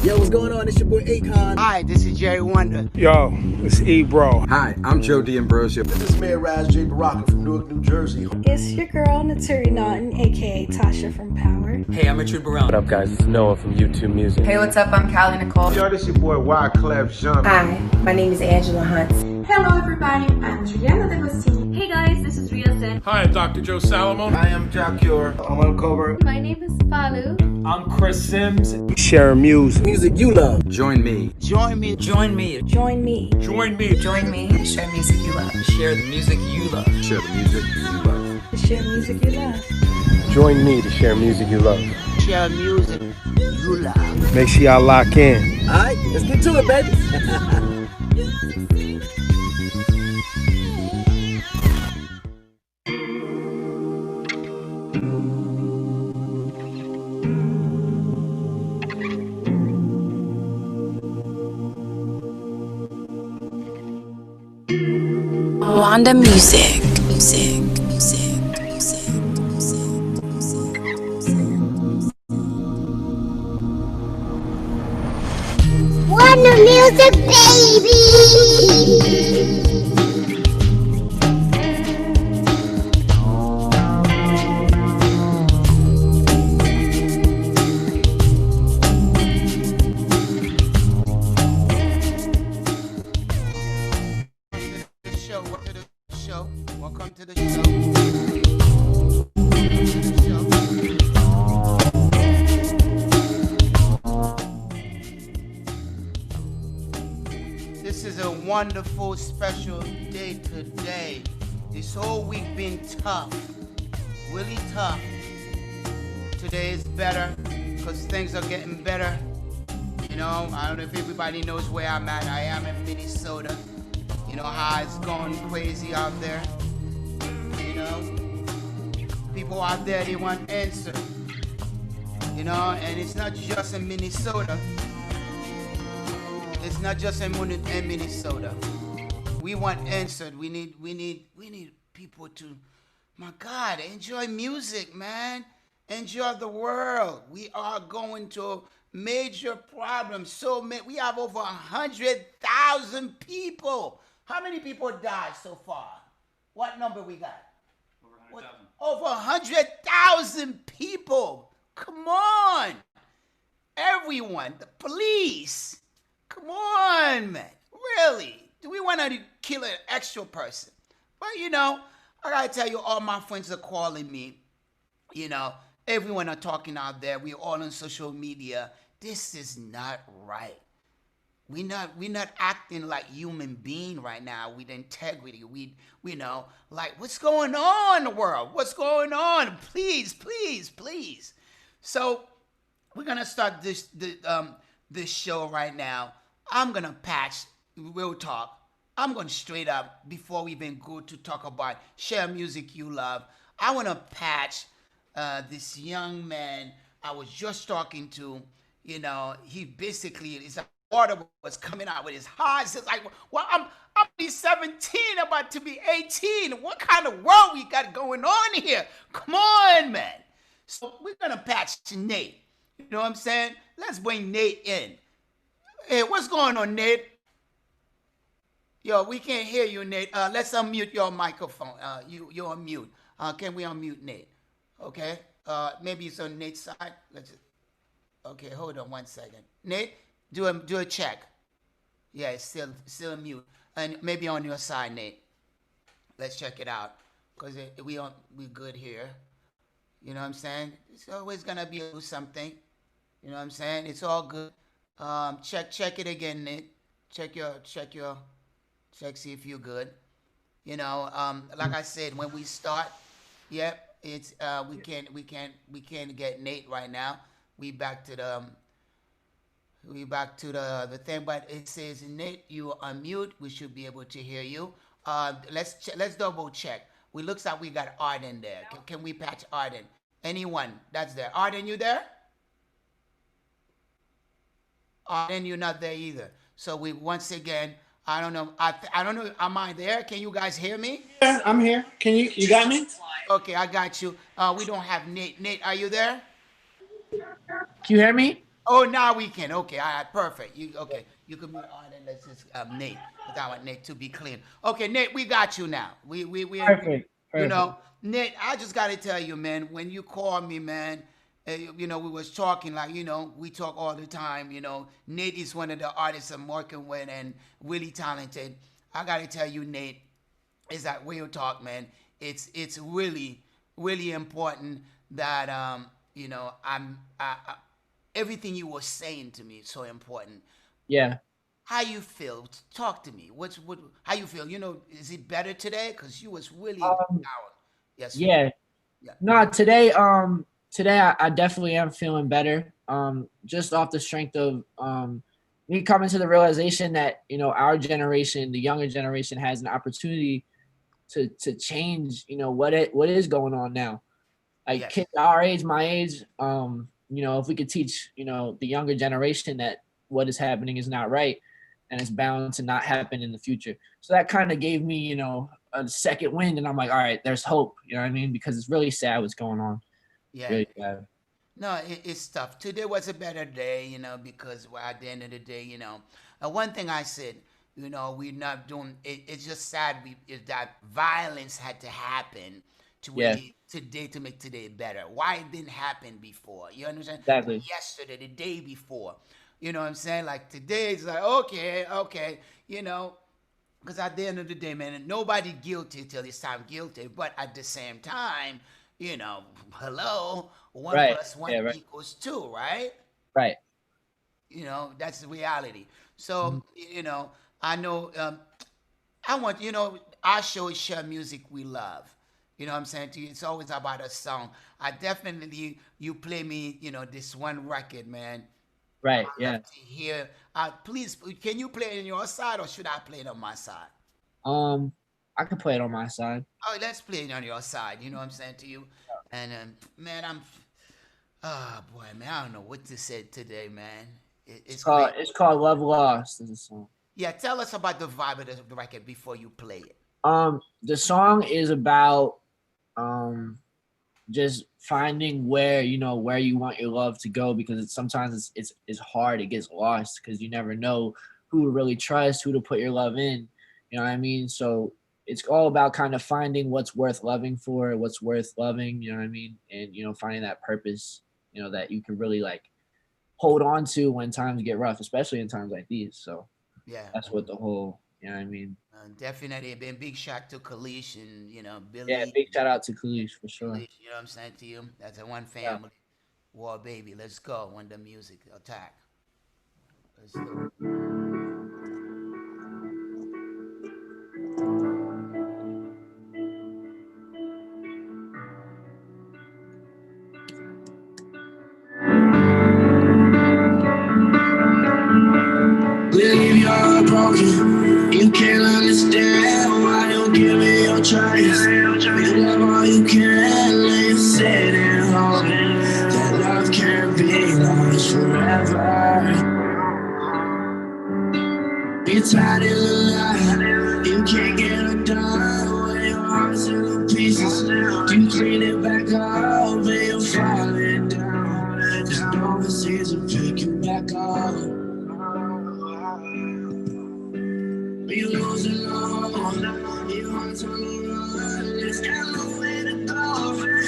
Yo, what's going on? It's your boy Akon. Hi, this is Jerry Wonder. Yo, it's E-Bro. Hi, I'm Joe D'Ambrosio. This is Mayor Raz J. Baraka from Newark, New Jersey. It's your girl, Naturi Naughton, aka Tasha from Power. Hey, I'm Richard Barone. What up, guys? It's Noah from YouTube Music. Hey, what's up? I'm Callie Nicole. Yo, this your boy Wyclef Jean. Hi, my name is Angela Hunt. Hello, everybody. I'm Juliana D'Agostini. Hey, guys. This is Rhea Sen. Hi, I'm Dr. Joe Salomon. I am Jacure. I'm on cover. My name is Falu. I'm Chris Sims. Share music. Music you love. Join me. Join me. Join me. Join me. Join me. Join me. Share music you love. Share the music you love. Share the music you love. To share music you love. Join me to share music you love. Share music you love. Make sure y'all lock in. All right, let's get to it, baby. Wanda Music. Wanda Music, baby. Welcome to the show. This is a wonderful, special day today. This whole week been tough, really tough. Today is better because things are getting better. You know, I don't know if everybody knows where I'm at. I am in Minnesota. You know how it's going crazy out there. You know, people out there, they want answer. You know, and it's not just in Minnesota. It's not just in Minnesota. We want answered. We need people to, my God, enjoy music, man. Enjoy the world. We are going to major problems. We have over 100,000 people. How many people died so far? What number we got? Over 100,000 people. Come on. Everyone. The police. Come on, man. Really? Do we want to kill an actual person? Well, you know, I got to tell you, all my friends are calling me. You know, everyone are talking out there. We're all on social media. This is not right. We're not acting like human being right now with integrity. We know, like, what's going on in the world? What's going on? Please, please, please. So we're gonna start this show right now. I'm gonna patch real talk. I'm gonna straight up, before we even go to talk about share music you love, I wanna patch this young man I was just talking to. You know, he basically is like water was coming out with his eyes. It's like, well, I'm only 17, about to be 18. What kind of world we got going on here? Come on, man. So we're gonna patch Nate. You know what I'm saying? Let's bring Nate in. Hey, what's going on, Nate? Yo, we can't hear you, Nate. Let's unmute your microphone. You're on mute. Can we unmute Nate? Okay. Maybe it's on Nate's side. Okay, hold on 1 second. Nate, do a check. Yeah, it's still mute. And maybe on your side, Nate. Let's check it out. Because we good here. You know what I'm saying? It's always gonna be something. You know what I'm saying? It's all good. Check it again, Nate. Check, see if you're good. You know, like I said, when we start, yep, it's we can't get Nate right now. We back to the thing, but it says, Nate, you are mute. We should be able to hear you. Let's double check. We looks like we got Arden there. Can we patch Arden? Anyone that's there? Arden, you there? Arden, you're not there either. So we once again, I don't know. I don't know. Am I there? Can you guys hear me? Yeah, I'm here. Can you got me? Okay, I got you. We don't have Nate. Nate, are you there? Can you hear me? Oh, now we can. Okay, all right, perfect. You okay? You can be on and let's just Nate. Because I want Nate to be clean. Okay, Nate, we got you now. We Perfect. You know, Nate, I just got to tell you, man. When you call me, man, you know, we was talking like, you know, we talk all the time. You know, Nate is one of the artists I'm working with and really talented. I got to tell you, Nate, is that real talk, man. It's really important that you know, everything you were saying to me is so important. Yeah. How you feel? Talk to me. How you feel? You know, is it better today? Because you was really down. Yes. Yeah. No, today I definitely am feeling better. Just off the strength of me coming to the realization that, you know, our generation, the younger generation, has an opportunity to change, you know, what is going on now. Like kids our age, my age, you know, if we could teach, you know, the younger generation that what is happening is not right and it's bound to not happen in the future. So that kind of gave me, you know, a second wind, and I'm like, all right, there's hope. You know what I mean? Because it's really sad what's going on. Yeah. Really sad. No, it's tough. Today was a better day, you know, because at the end of the day, you know, one thing I said, you know, we're not doing it. It's just sad is that violence had to happen to really today to make today better. Why it didn't happen before? You understand? Exactly. Yesterday, the day before. You know what I'm saying? Like today is like, okay, you know, because at the end of the day, man, nobody guilty till it's time guilty. But at the same time, you know, hello, 1 + 1 equals 2, right? Right. You know, that's the reality. So, you know, I know, I want, you know, our show is Share Music We Love. You know what I'm saying to you? It's always about a song. I definitely, you play me, you know, this one record, man. Right, I'd love to hear. Please, can you play it on your side or should I play it on my side? I can play it on my side. Oh, let's play it on your side. You know what I'm saying to you? And man, oh boy, man, I don't know what to say today, man. It's called Love Lost. Is the song. Yeah, tell us about the vibe of the record before you play it. The song is about just finding where you want your love to go, because sometimes it's hard. It gets lost because you never know who to really trust, who to put your love in. You know what I mean? So it's all about kind of finding what's worth loving for, what's worth loving. You know what I mean? And you know, finding that purpose, you know, that you can really like hold on to when times get rough, especially in times like these. So yeah, that's what the whole, you know what I mean? Definitely been big shout to Kalish and, you know, Billy. Yeah, big shout out to Kalish for sure. Kalish, you know what I'm saying to you? That's a one family. Yeah. War baby. Let's go when the music attack. Let's go. Believe you're broken, you can't understand why you give me your choice. You love all you can, leave sit and hope that love can't be lost forever. You're tired of the lie, you can't get it done when your heart's in pieces. You clean it back up and you're falling down. There's no disease to pick you back up. You lose it all, your heart's on the run, there's got nowhere to go.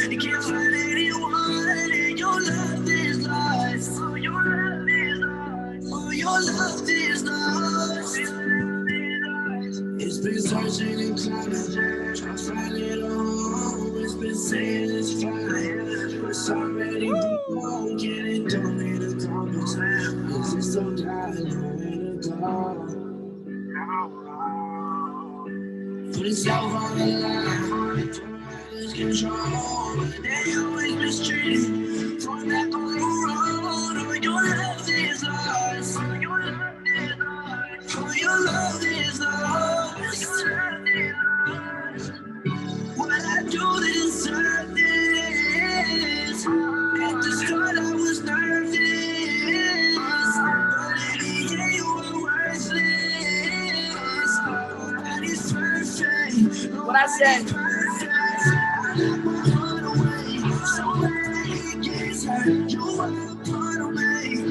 You can't find anyone, and your love is lost. Oh, your love is lost. Oh, your love is lost. It's been searching and climbing, trying to find it all. It's been saying it's fine, but it's already broken. It don't need a compass, cause it's so dark, nowhere to go. Put yourself on the line, lose control, but they always mistreated. Fall back on the road, oh, your love is lost. Oh, your love is lost. Oh, your love is lost. What I do to deserve this? At the start I was nervous, but in the end you were worthless. What I said.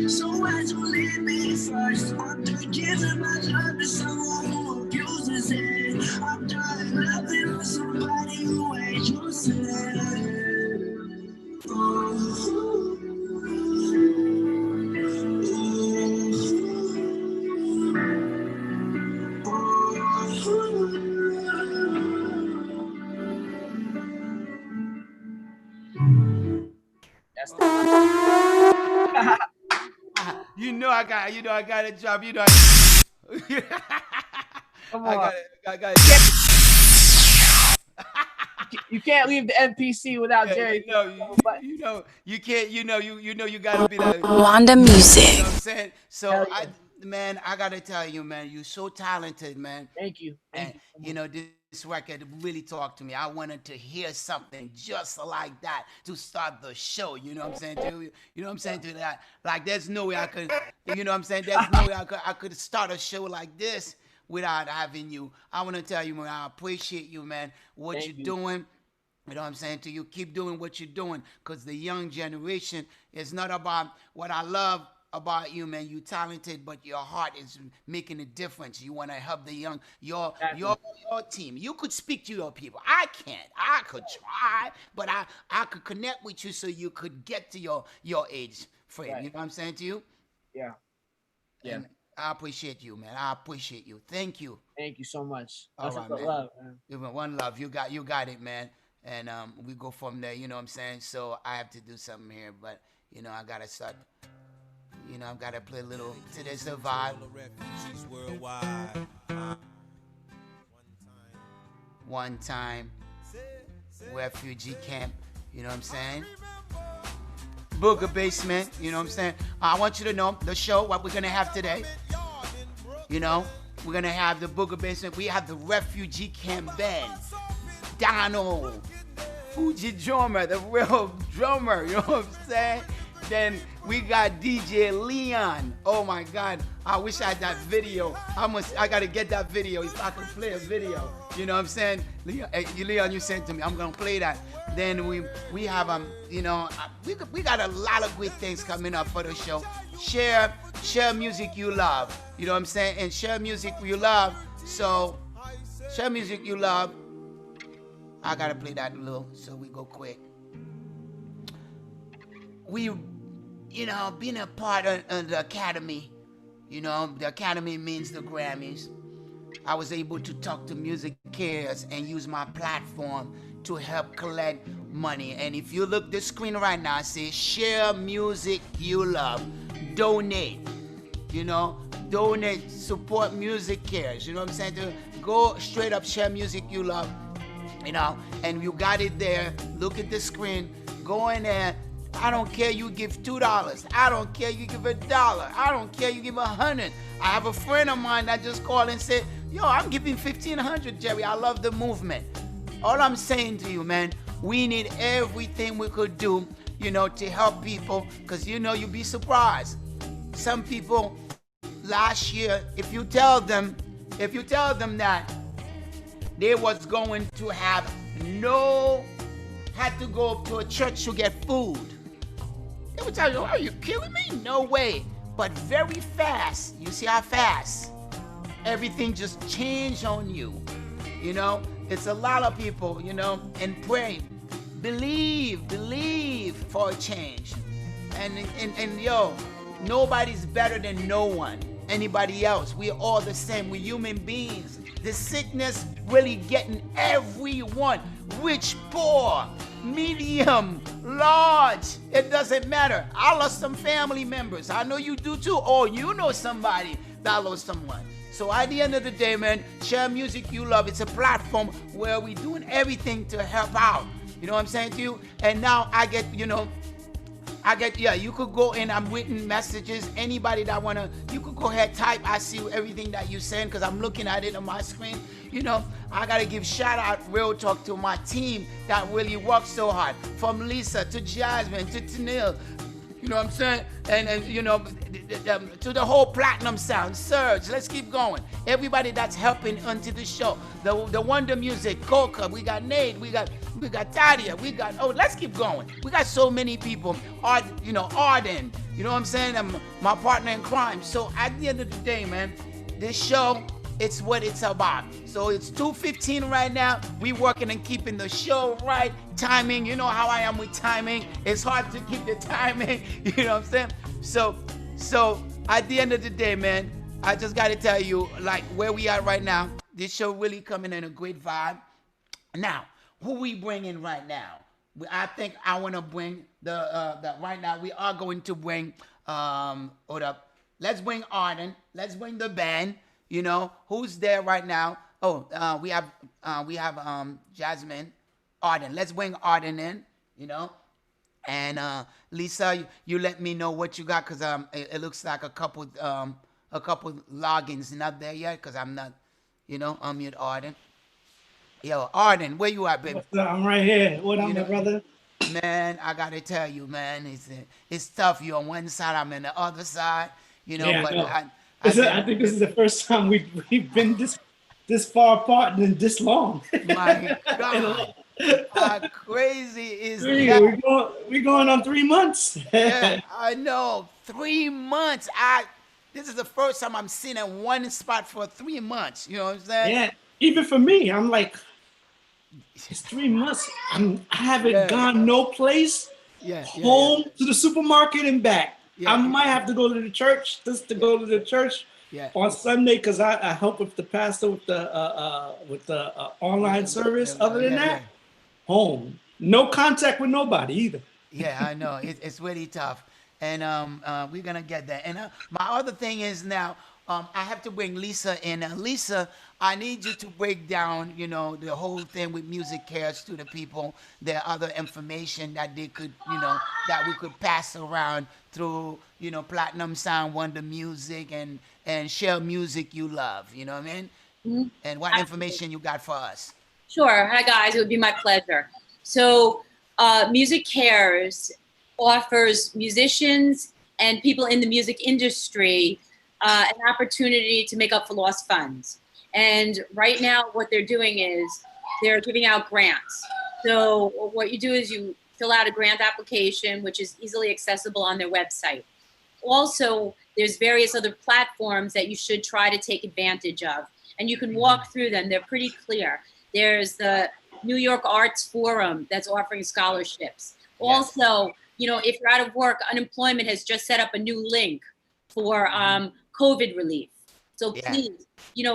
So hearts. I'm done giving my love to someone who abuses it. I'm done loving on somebody who ain't used to it. That's the You know I got a job. You know Come I on. got You can't leave the NPC without Jerry. You can't. You gotta be like Wanda Music. You know what I'm saying? So Hell yeah. Man, I gotta tell you, man, you're so talented, man. Thank you. And this record really talked to me. I wanted to hear something just like that to start the show. You know what I'm saying? You know what I'm saying to that? Like, there's no way I could. You know what I'm saying? There's no way I could start a show like this without having you. I want to tell you, man, I appreciate you, man. What you're doing. You know what I'm saying to you? Keep doing what you're doing, because the young generation is not about what I love about you, man. You talented, but your heart is making a difference. You want to help the young, your team. You could speak to your people. I can't. I could try, but I could connect with you so you could get to your age frame. Right. You know what I'm saying to you? Yeah. Yeah. And I appreciate you, man. I appreciate you. Thank you. Thank you so much. All right, man. Love, man. One love. You got it, man. And we go from there. You know what I'm saying? So I have to do something here, but you know I gotta start. You know, I've got to play a little to this vibe. One time, refugee camp, you know what I'm saying? Booger Basement, you know what I'm saying? I want you to know the show, what we're going to have today. You know, we're going to have the Booger Basement. We have the refugee camp band. Donald, Fuji drummer, the real drummer, you know what I'm saying? Then we got DJ Leon. Oh my God, I wish I had that video. I gotta get that video if I can play a video. You know what I'm saying? Leon, you sent to me. I'm gonna play that. Then we have you know, we got a lot of great things coming up for the show. Share music you love. You know what I'm saying? And share music you love. So share music you love. I gotta play that a little, so we go quick. We, you know, being a part of the Academy, you know, the Academy means the Grammys. I was able to talk to Music Cares and use my platform to help collect money. And if you look the screen right now, it says share music you love. Donate, you know, donate, support Music Cares. You know what I'm saying? To go straight up, share music you love, you know, and you got it there. Look at the screen, go in there. I don't care you give $2. I don't care you give $1. I don't care you give 100. I have a friend of mine that just called and said, yo, I'm giving 1,500, Jerry. I love the movement. All I'm saying to you, man, we need everything we could do, you know, to help people, because, you know, you'd be surprised. Some people last year, if you tell them that they was going to have had to go up to a church to get food, they would tell you, are you kidding me? No way. But very fast, you see how fast everything just changed on you. You know, it's a lot of people, you know, and pray, believe for a change. And yo, nobody's better than no one, anybody else. We're all the same. We're human beings. The sickness really getting everyone, rich, poor, medium, large, it doesn't matter. I lost some family members. I know you do too. Or you know somebody that lost someone. So at the end of the day, man, share music you love. It's a platform where we're doing everything to help out. You know what I'm saying to you? And now I get, yeah, you could go in, I'm written messages. Anybody that you could go ahead, type. I see everything that you send because I'm looking at it on my screen. You know, I got to give shout out, real talk, to my team that really worked so hard. From Lisa to Jasmine to Tanil, you know what I'm saying? And you know, to the whole Platinum Sound, Surge, let's keep going. Everybody that's helping onto the show. The Wonder Music, Coca, we got Nate, we got We got Tadia. We got, let's keep going. We got so many people. Arden, you know what I'm saying? My partner in crime. So at the end of the day, man, this show, it's what it's about. So it's 2:15 right now. We working and keeping the show right. Timing, you know how I am with timing. It's hard to keep the timing. You know what I'm saying? So at the end of the day, man, I just got to tell you, like, where we are right now, this show really coming in a great vibe. Now, who we bringing right now? I think I want to bring right now, we are going to bring, hold up. Let's bring Arden. Let's bring the band. You know, who's there right now? We have Jasmine, Arden. Let's bring Arden in, you know. And Lisa, you let me know what you got, because it looks like a couple logins not there yet, because I'm not, unmute Arden. Yo, Arden, where you at, baby? I'm right here. What up, my brother? Man, I gotta tell you, man, it's tough. You're on one side, I'm on the other side. Yeah, but no. I think this is the first time we've been this far apart and this long. My God, how crazy is that? We're going on 3 months. Yeah, I know, 3 months. This is the first time I'm sitting at one spot for 3 months. You know what I'm saying? Yeah, even for me, I'm like, it's 3 months. I haven't gone no place. Home to the supermarket and back. I might have to go to the church just to go to the church on Sunday, because I help with the pastor with the online service. Other than that, home. No contact with nobody either. Yeah, I know. It's really tough. And we're going to get that. And my other thing is now, I have to bring Lisa in. Lisa, I need you to break down, the whole thing with Music Cares to the people. There are other information that they could, that we could pass around through, Platinum Sound Wonder Music and share music you love. You know what I mean? Mm-hmm. And what information you got for us? Sure. Hi, guys. It would be my pleasure. So Music Cares offers musicians and people in the music industry an opportunity to make up for lost funds. And right now what they're doing is they're giving out grants. So what you do is you fill out a grant application, which is easily accessible on their website. Also, there's various other platforms that you should try to take advantage of. And you can walk through them. They're pretty clear. There's the New York Arts Forum that's offering scholarships. Also, if you're out of work, unemployment has just set up a new link for COVID relief. So please,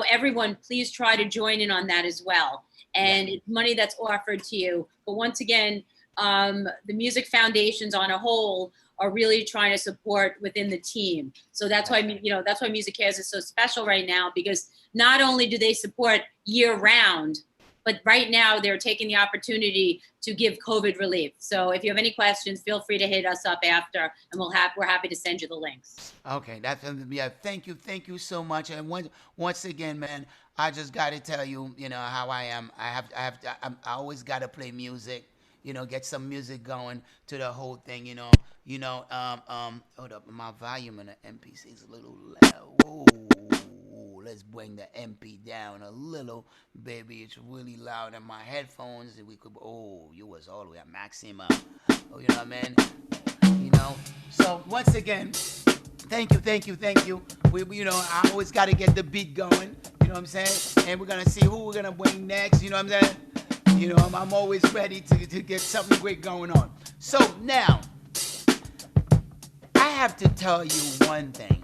everyone, please try to join in on that as well. And it's money that's offered to you. But once again, the music foundations on a whole are really trying to support within the team. So that's why, that's why Music Cares is so special right now, because not only do they support year round, but right now they're taking the opportunity to give COVID relief. So if you have any questions, feel free to hit us up after, and we're happy to send you the links. Okay, thank you so much. And once again, man, I just got to tell you, how I am. I always got to play music. Get some music going to the whole thing. Hold up, my volume in the MPC is a little loud. Whoa. Let's bring the MP down a little, baby. It's really loud in my headphones. We could, you was all the way at maximum. Oh, you know what I mean? So once again, thank you. I always got to get the beat going. You know what I'm saying? And we're gonna see who we're gonna bring next. You know what I'm saying? I'm always ready to get something great going on. So now, I have to tell you one thing.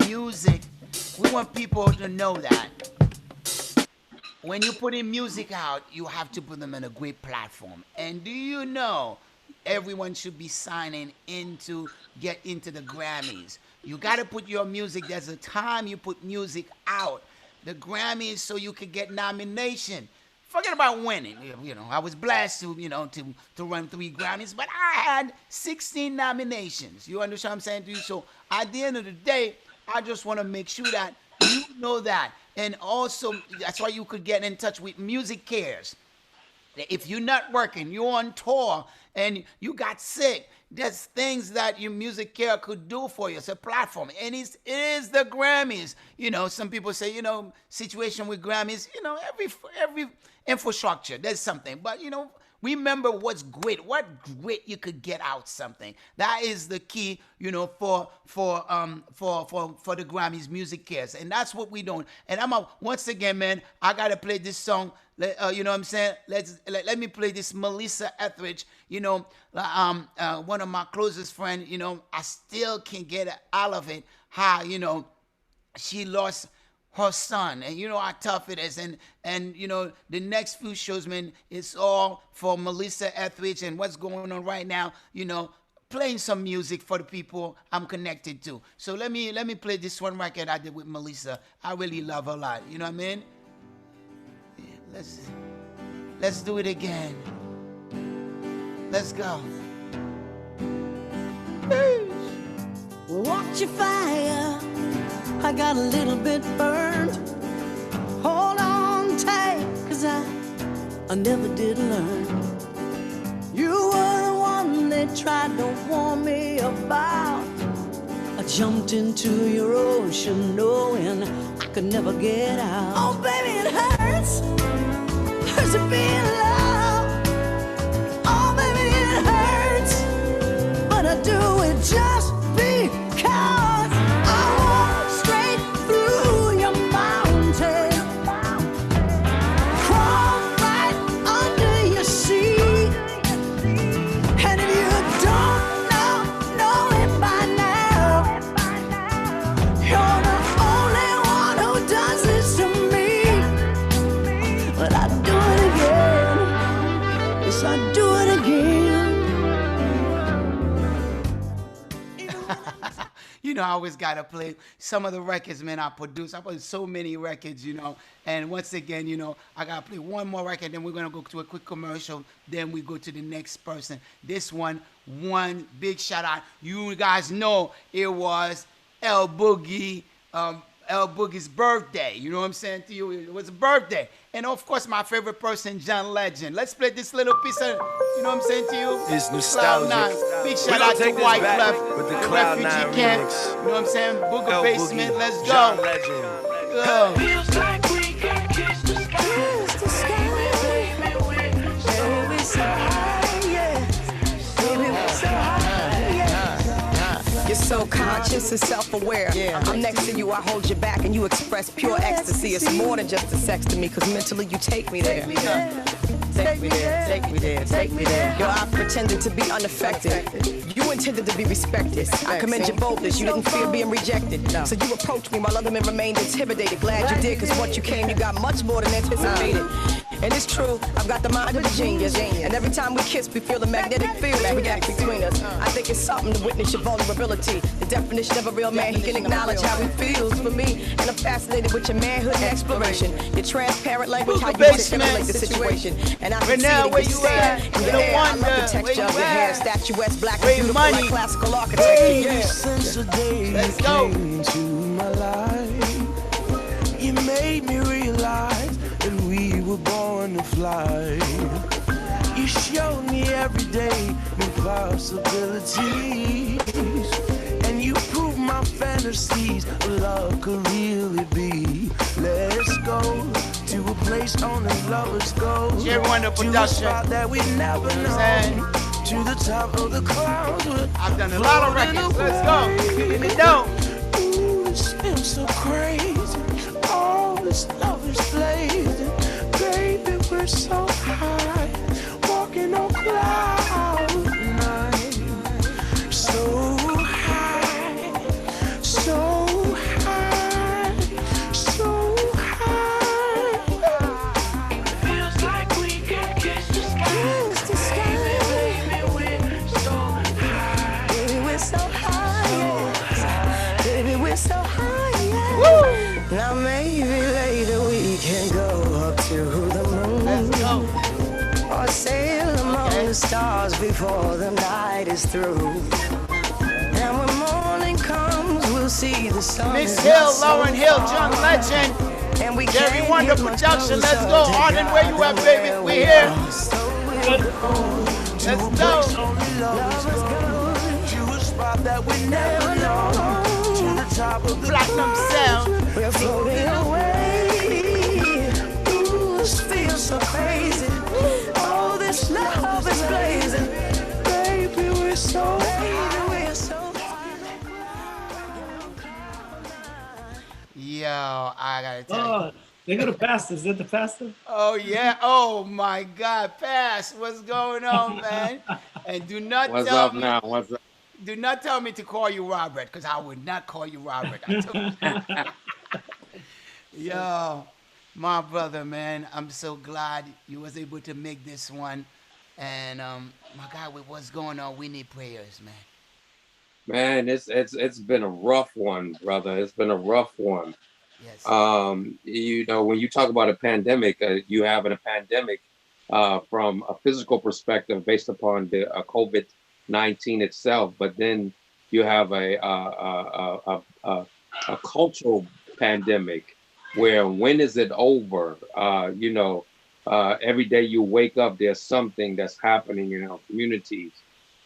Music. We want people to know that when you put in music out, you have to put them in a great platform. And do you know, everyone should be signing in to get into the Grammys. You got to put your music, there's a time you put music out. The Grammys, so you could get nomination. Forget about winning. I was blessed to run 3 Grammys, but I had 16 nominations. You understand what I'm saying to you? So at the end of the day, I just want to make sure that you know that. And also, that's why you could get in touch with Music Cares. If you're not working, you're on tour, and you got sick, there's things that your Music Care could do for you. It's a platform. And it is the Grammys. Some people say, situation with Grammys, every infrastructure, there's something. But, Remember what's grit. What grit you could get out something. That is the key, you know, for the Grammys Music Cares, and that's what we doing. And once again, man, I gotta play this song. You know what I'm saying? Let me play this Melissa Etheridge. You know, one of my closest friends. You know, I still can get out of it how, you know, she lost her son, and you know how tough it is, and you know the next few shows, man, it's all for Melissa Etheridge and what's going on right now, you know, playing some music for the people I'm connected to. So let me play this one record I did with Melissa. I really love her a lot, you know what I mean? Yeah, let's do it again. Let's go. Watch your fire. I got a little bit burned. Hold on tight, 'cause I never did learn. You were the one they tried to warn me about. I jumped into your ocean knowing I could never get out. Oh baby, it hurts. Hurts to be in love. Oh baby, it hurts. But I do it just because you know, I always gotta play some of the records, man, I produce. I play so many records, you know. And once again, you know, I gotta play one more record, then we're gonna go to a quick commercial, then we go to the next person. This one big shout out. You guys know it was L Boogie's birthday. You know what I'm saying to you? It was a birthday. And of course, my favorite person, John Legend. Let's play this little piece of, you know what I'm saying to you? It's nostalgic. Cloud9. Big shout out to White Clef, with the refugee Cloud9 camp. remix. You know what I'm saying? Booger L Basement. Boogie, Let's John go. Legend. Go. Feels like we can kiss the sky. Kiss the sky. Baby, we're so high, yeah. Baby, we're so high, yeah. You're so conscious and self-aware. I'm next to you, I hold you back, and you express pure ecstasy. It's more than just a sex to me, because mentally you take me there. Take me there, take me there, take me there. Yo, I pretended to be unaffected. You intended to be respected. I commend your boldness. You didn't fear being rejected. So you approached me while other men remained intimidated. Glad you did, because once you came, you got much more than anticipated. And it's true, I've got the mind of a genius. And every time we kiss, we feel the magnetic field react between us. I think it's something to witness your vulnerability. The definition of a real man, he can acknowledge how he feels for me. And I'm fascinated with your manhood and exploration. Your transparent language, how you articulate the situation. And I can see it in your stare. In your hair, I love the texture of your hair. Statuesque, black and beautiful, like classical architecture. Since the day you came into my life, you made me realize that we were born to fly. You showed me every day new possibilities, and you proved my fantasies of love could really be. Let's go to a place only lovers go. To a spot that we never know. To the top of the clouds. I've done a lot of records. Let's go. Give me down. Ooh, this feels so crazy. All this love is blazing. Baby, we're so high. Walking on cloud nine. So high. So high. So high. Feels like we can kiss the sky. Kiss the sky. Baby, we're so high. Baby, we're so high. Baby, we're so high. Now maybe later we can go up to the moon. Or sail among the stars before the night is through. And when morning comes, we'll see the sun. Miss Hill, Lauren Hill, John Legend. And we Jerry Wonder Production. Let's go. Arden, where you at, baby? We here. Let's go. To a spot that we never know. To the top of the Platinum Sound. We're floating away. Ooh, this feels so crazy. All this love. Yo, I gotta tell you. Oh, they go to pastor. Is that the pastor? Oh yeah. Oh my God, Pass, what's going on, man? And do not What's tell up me. now? What's up? Do not tell me to call you Robert, because I would not call you Robert. I told you. Yo, my brother, man, I'm so glad you was able to make this one. And my God, with what's going on, we need prayers, man. Man, it's been a rough one, brother. It's been a rough one. Yes. You know, when you talk about a pandemic, you have a pandemic from a physical perspective based upon the COVID-19 itself, but then you have a cultural pandemic where when is it over? You know, every day you wake up, there's something that's happening in our communities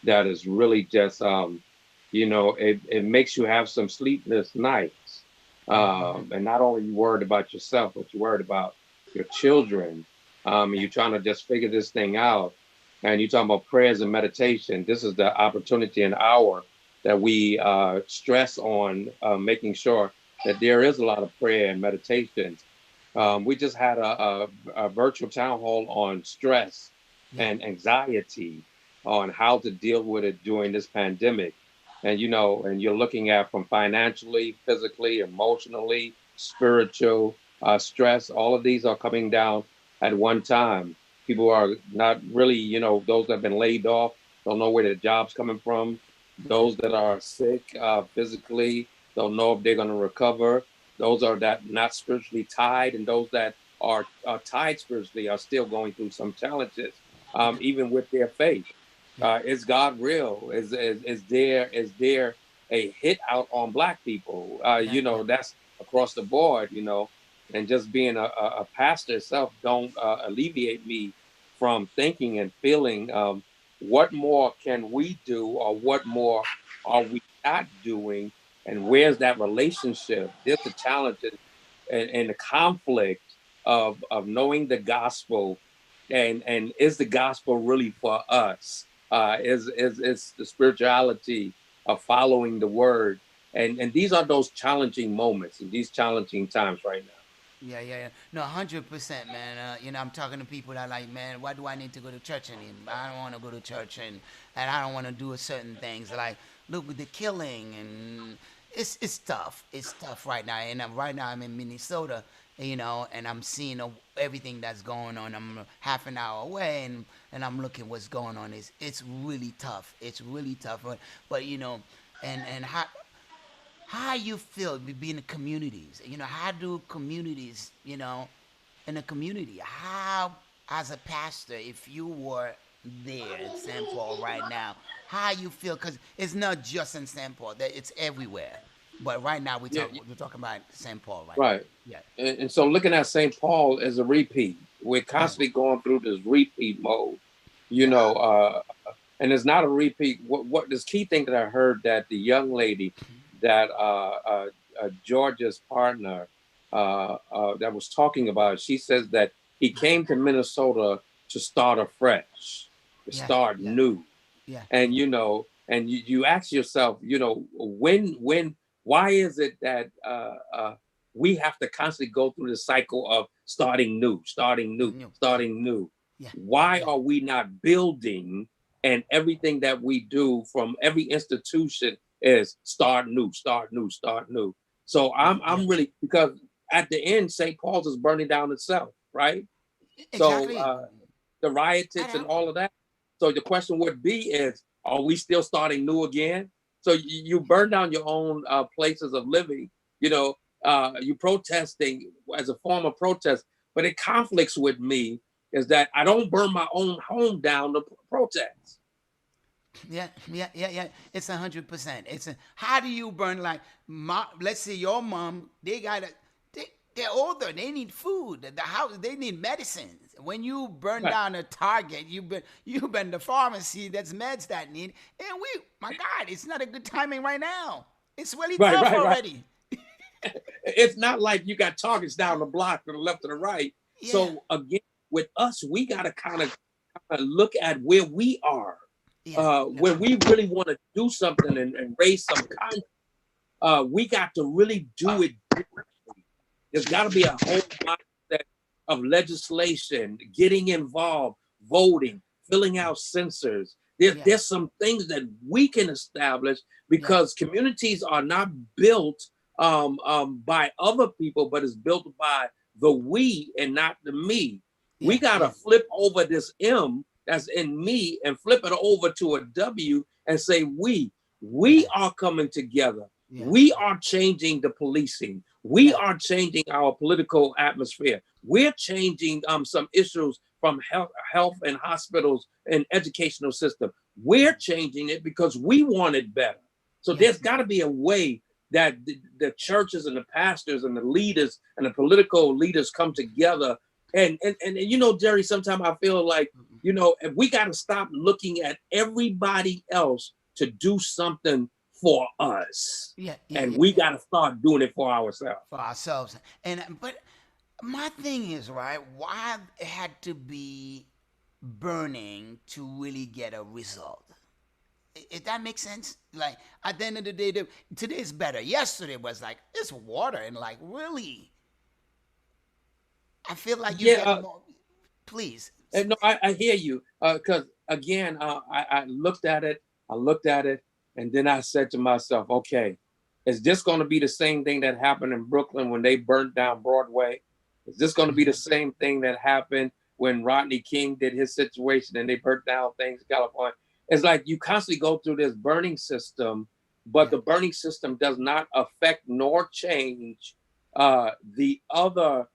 that is really just, you know, it makes you have some sleepless nights. And not only you worried about yourself, but you're worried about your children. And you're trying to just figure this thing out. And you're talking about prayers and meditation. This is the opportunity and hour that we stress on making sure that there is a lot of prayer and meditation. We just had a virtual town hall on stress and anxiety, on how to deal with it during this pandemic. And, you know, and you're looking at from financially, physically, emotionally, spiritual, stress, all of these are coming down at one time. People are not really, you know, those that have been laid off, don't know where their job's coming from. Those that are sick physically, don't know if they're going to recover. Those are that not spiritually tied, and those that are tied spiritually are still going through some challenges, even with their faith. Is God real? Is there a hit out on Black people? You know, that's across the board, you know, and just being a pastor itself don't alleviate me from thinking and feeling what more can we do, or what more are we not doing, and where's that relationship? There's the challenges and the conflict of knowing the gospel, and is the gospel really for us? Is the spirituality of following the word, and these are those challenging moments and these challenging times right now. Yeah. No, 100%, man. You know, I'm talking to people that are like, man, why do I need to go to church anymore? I don't want to go to church, and I don't want to do certain things. Like, look with the killing, and it's tough. It's tough right now. And right now I'm in Minnesota, you know, and I'm seeing everything that's going on. I'm half an hour away, and I'm looking what's going on. It's really tough. It's really tough. But you know, and how you feel being in communities? You know, how do communities, you know, in a community, how, as a pastor, if you were there in St. Paul right now, how you feel? Because it's not just in St. Paul, it's everywhere. But right now we're talking about St. Paul, right? Right. Yeah. And so looking at St. Paul as a repeat, we're constantly going through this repeat mode, you know, and it's not a repeat. What this key thing that I heard that the young lady that Georgia's partner that was talking about, she says that he came to Minnesota to start afresh, to start new. Yeah. And, you know, and you ask yourself, you know, why is it that we have to constantly go through the cycle of starting new? Yeah. Why are we not building, and everything that we do from every institution is start new? So I'm really, because at the end, St. Paul's is burning down itself, right? Exactly. So the riots and all of that. So the question would be is, are we still starting new again? So you burn down your own places of living, you know, you protesting as a form of protest, but it conflicts with me is that I don't burn my own home down to protest. Yeah. It's 100%. How do you burn, like, let's say your mom, they're older, they need food, the house, they need medicines. When you burn down a Target, you burn the pharmacy, that's meds that need, and my God, it's not a good timing right now. It's really tough already. It's not like you got Targets down the block to the left or the right. Yeah. So again, with us, we got to kind of look at where we are. When we really want to do something and raise some kind, we got to really do it differently. There's got to be a whole mindset of legislation, getting involved, voting, filling out censors. There's some things that we can establish because communities are not built by other people, but it's built by the we and not the me. We got to flip over this M that's in me and flip it over to a W and say we are coming together. We are changing the policing. We are changing our political atmosphere. We're changing some issues from health and hospitals and educational system. We're changing it because we want it better. So there's got to be a way that the churches and the pastors and the leaders and the political leaders come together. And you know, Jerry, sometimes I feel like, you know, we got to stop looking at everybody else to do something for us. And we got to start doing it for ourselves. For ourselves. But my thing is, right, why it had to be burning to really get a result? If that makes sense? Like, at the end of the day, today's better. Yesterday was like, it's water, and like, really? I feel like you get more. Please. No, I hear you. Because again, I looked at it, and then I said to myself, okay, is this going to be the same thing that happened in Brooklyn when they burnt down Broadway? Is this going to be the same thing that happened when Rodney King did his situation and they burnt down things in California? It's like you constantly go through this burning system, but the burning system does not affect nor change the other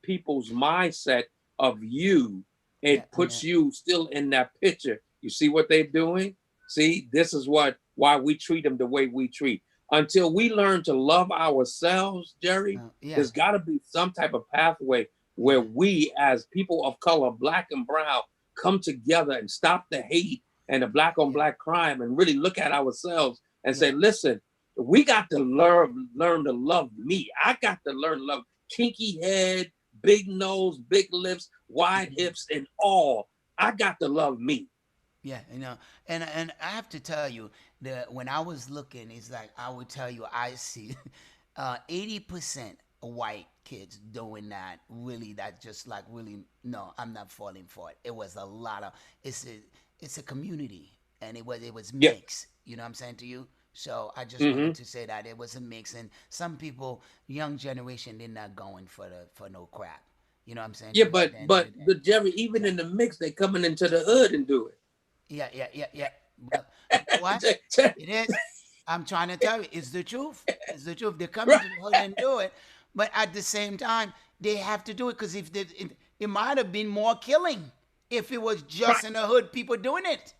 people's mindset of you. It puts you still in that picture. You see what they're doing? See, this is why we treat them the way we treat. Until we learn to love ourselves, Jerry, there's got to be some type of pathway where we as people of color, black and brown, come together and stop the hate and the black on black crime and really look at ourselves and say, listen, we got to learn to love me. I got to learn to love kinky head, big nose, big lips, wide hips, and all. I got to love me. Yeah, you know, and I have to tell you that when I was looking, it's like I would tell you I see 80% of white kids doing that. Really, that just like really no, I'm not falling for it. It was a lot of it's a community, and it was mixed. You know what I'm saying to you? So I just wanted to say that it was a mix, and some people, young generation, they're not going for no crap. You know what I'm saying? Yeah, but Jerry, even in the mix, they coming into the hood and do it. Yeah. What? It is. I'm trying to tell you, it's the truth. It's the truth. They're coming to the hood and do it, but at the same time, they have to do it because if it might have been more killing if it was just in the hood, people doing it.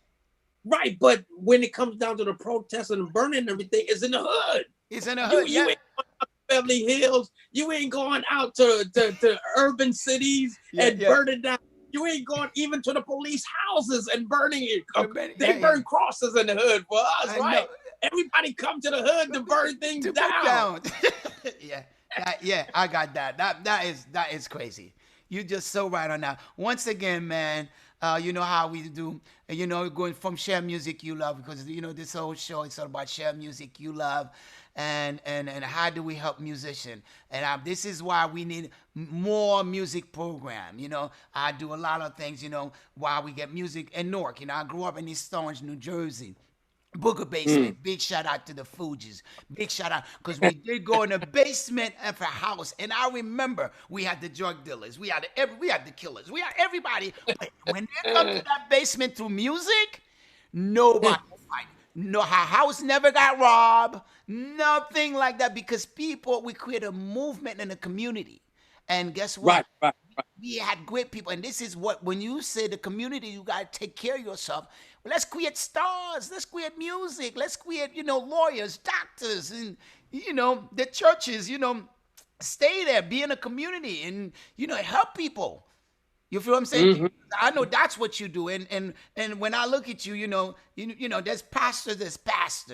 Right, but when it comes down to the protesting and burning and everything, it's in the hood. It's in the hood. You ain't going out to Beverly Hills. You ain't going out to urban cities and burning down. You ain't going even to the police houses and burning it. They burn crosses in the hood for us, right? Everybody come to the hood to burn things down. Yeah, I got that. That is crazy. You just so right on that. Once again, man, you know how we do, you know, going from share music you love, because, you know, this whole show is all about share music you love. And how do we help musicians? And this is why we need more music program. You know, I do a lot of things, you know, while we get music in Newark. You know, I grew up in East Orange, New Jersey. Booger Basement, big shout out to the Fugees. Big shout out, because we did go in the basement of a house, and I remember we had the drug dealers, we had the killers, we had everybody. But when they come to that basement through music, nobody fight. No, our house never got robbed, nothing like that, because we create a movement in the community. And guess what? Right. We had great people. And this is what, when you say the community, you got to take care of yourself. Well, let's create stars. Let's create music. Let's create, you know, lawyers, doctors, and, you know, the churches, you know, stay there, be in a community and, you know, help people. You feel what I'm saying? I know that's what you do. And when I look at you, you know, there's pastor.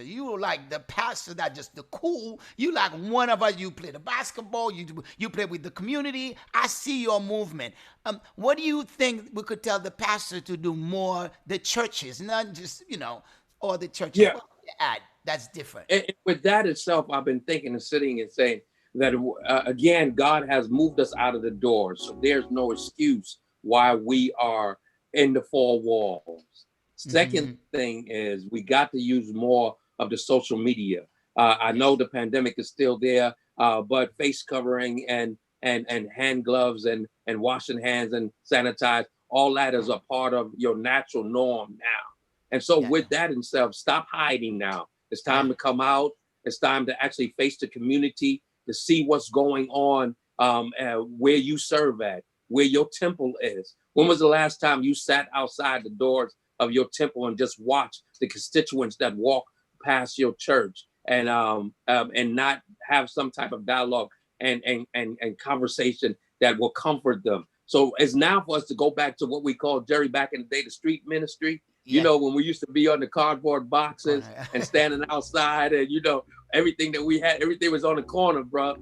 You like the pastor that just the cool. You like one of us. You play the basketball. You play with the community. I see your movement. What do you think we could tell the pastor to do more? The churches, not just, you know, all the churches. Yeah. That's different. And with that itself, I've been thinking and sitting and saying, that again, God has moved us out of the door, so there's no excuse why we are in the four walls. Second thing is we got to use more of the social media. I know the pandemic is still there, but face covering and hand gloves and washing hands and sanitize, all that is a part of your natural norm now. And so with that in itself, stop hiding now. It's time to come out. It's time to actually face the community, to see what's going on, where you serve at, where your temple is. When was the last time you sat outside the doors of your temple and just watched the constituents that walk past your church and not have some type of dialogue and conversation that will comfort them? So it's now for us to go back to what we called, Jerry, back in the day, the street ministry. You know, when we used to be on the cardboard boxes and standing outside, and everything that we had, everything was on the corner, bro.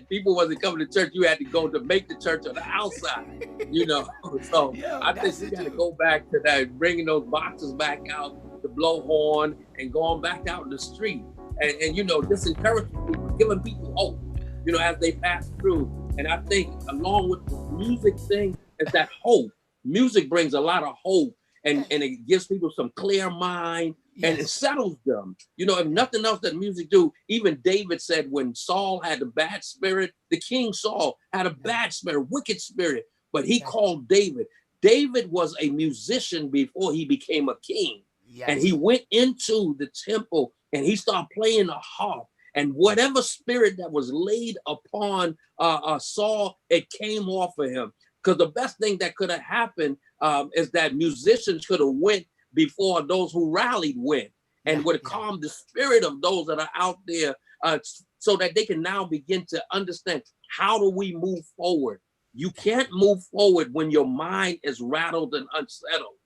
People wasn't coming to church. You had to go to make the church on the outside, So I think we got to go back to that, bringing those boxes back out, the blow horn, and going back out in the street, and just encouraging people, giving people hope, as they pass through. And I think along with the music thing is that hope. Music brings a lot of hope. And it gives people some clear mind, and it settles them. If nothing else that music do, even David said when Saul had a bad spirit, the king Saul had a bad spirit, wicked spirit, but he called David. David was a musician before he became a king. And he went into the temple and he started playing the harp. And whatever spirit that was laid upon Saul, it came off of him. Because the best thing that could have happened is that musicians could have went before those who rallied went, and would have calmed the spirit of those that are out there, so that they can now begin to understand, how do we move forward? You can't move forward when your mind is rattled and unsettled.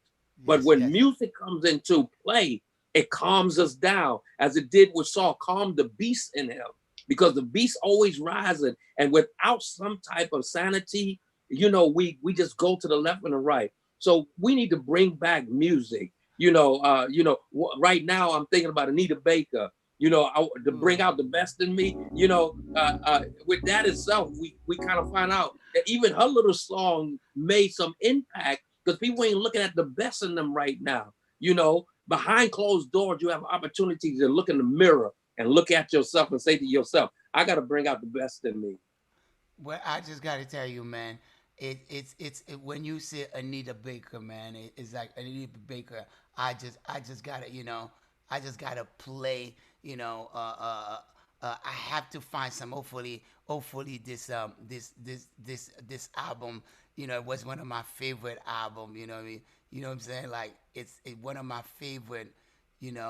But when music comes into play, it calms us down, as it did with Saul, calmed the beast in him, because the beast always rises, and without some type of sanity, we just go to the left and the right. So we need to bring back music. Right now I'm thinking about Anita Baker, to bring out the best in me. With that itself, we kind of find out that even her little song made some impact, because people ain't looking at the best in them right now. Behind closed doors, you have opportunities to look in the mirror and look at yourself and say to yourself, I got to bring out the best in me. Well, I just got to tell you, man, it's when you say Anita Baker, man, it's like Anita Baker. I just gotta, I just gotta play, I have to find some. Hopefully this album, it was one of my favorite album. You know what I mean? You know what I'm saying? Like it's one of my favorite. This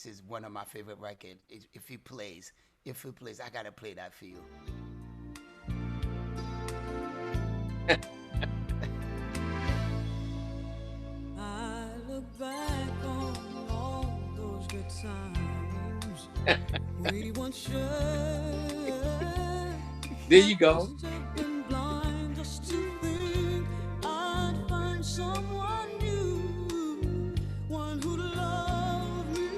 is one of my favorite records. If he plays, I gotta play that for you. I look back on all those good times. We once shared. There you go. Been blind just to think I'd find someone new, one who loved me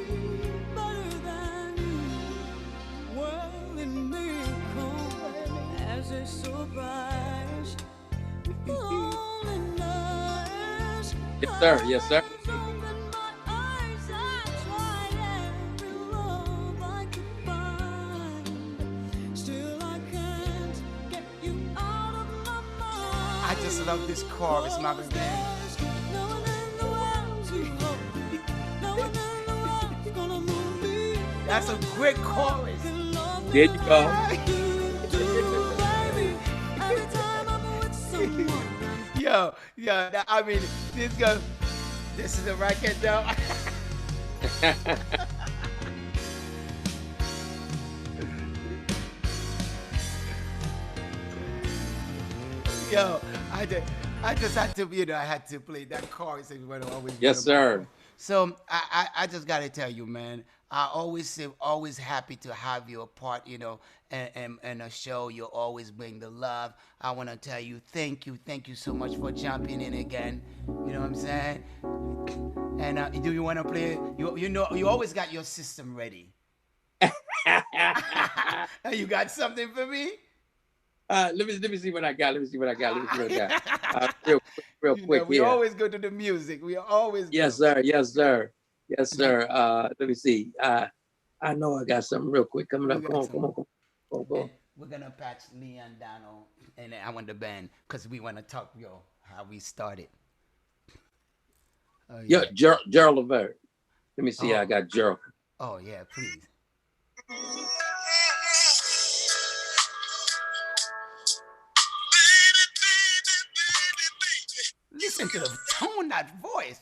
better than you. Well, it may come as a surprise. Yes, sir. Yes, sir. I just love this chorus, my man. That's a great chorus. There you go. Yo, I mean, this is a record, though. Yo, I just had to, I had to play that chorus. Yes, sir. So I just got to tell you, man, I always say, always happy to have you a part, and a show. You always bring the love. I want to tell you, thank you so much for jumping in again. You know what I'm saying? And do you want to play? You always got your system ready. You got something for me? Let me see what I got. Real quick. We always go to the music. We always go. Yes, sir. Let me see. I know I got something real quick coming up. Come on. We're gonna patch Leon Donald and I want the band because we want to talk, how we started. Gerald Levert. Let me see. I got Gerald. Oh yeah, please. Listen to the tone, that voice.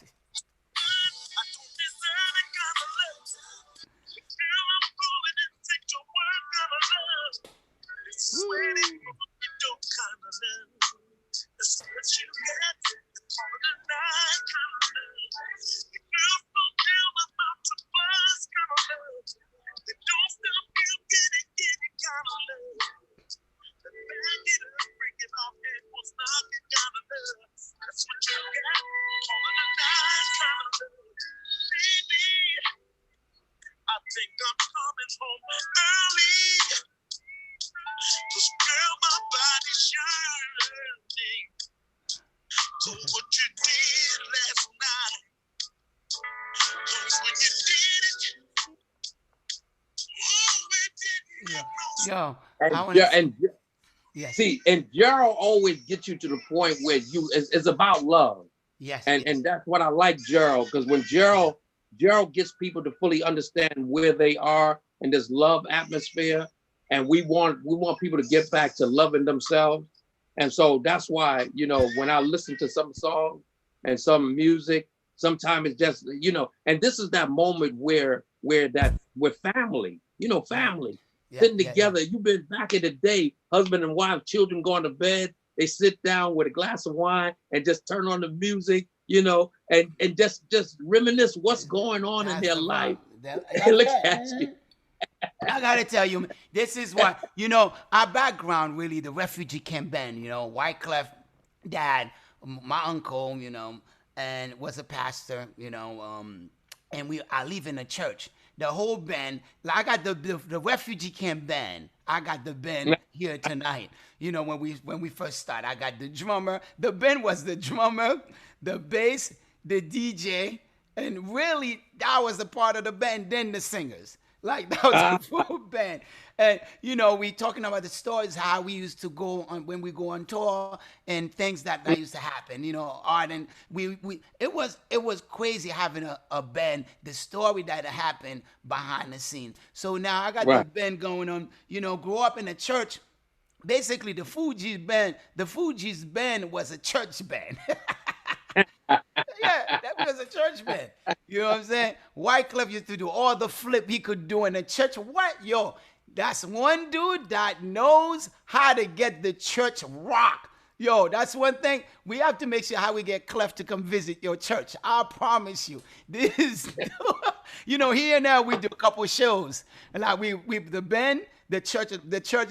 And Gerald always gets you to the point where it's about love. Yes. And that's what I like Gerald, because when Gerald gets people to fully understand where they are in this love atmosphere, and we want people to get back to loving themselves. And so that's why, when I listen to some songs and some music, sometimes it's just, and this is that moment where we're family, family. Sitting together. You've been back in the day, husband and wife, children going to bed. They sit down with a glass of wine and just turn on the music, and just reminisce what's going on in their life. Look at you. I gotta tell you, this is what our background really, the refugee camp band. Wyclef dad, my uncle, and was a pastor, and I live in a church. The whole band, I got the refugee camp band. I got the band here tonight. When we first started, I got the drummer. The band was the drummer, the bass, the DJ, and really that was the part of the band. Then the singers, that was the full band. And we talking about the stories how we used to go on when we go on tour and things that used to happen. Art and it was crazy having a band. The story that happened behind the scenes. So now I got the band going on. Grew up in a church. Basically, the Fugees band was a church band. Yeah, that was a church band. You know what I'm saying? Wyclef used to do all the flip he could do in a church. That's one dude that knows how to get the church rock. That's one thing. We have to make sure how we get Clef to come visit your church. I promise you. This, here and now we do a couple shows. And the band, the church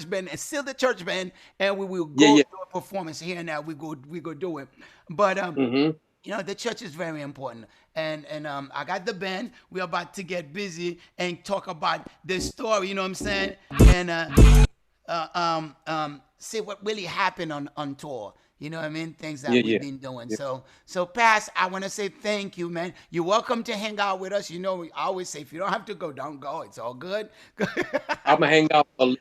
band, and still the church band, and we will go do a performance here and now. We go do it. But the church is very important. And I got the band. We're about to get busy and talk about the story, you know what I'm saying? And see what really happened on tour. You know what I mean? Things that we've been doing. Yeah. So Pass, I want to say thank you, man. You're welcome to hang out with us. I always say, if you don't have to go, don't go. It's all good. I'm going to hang out for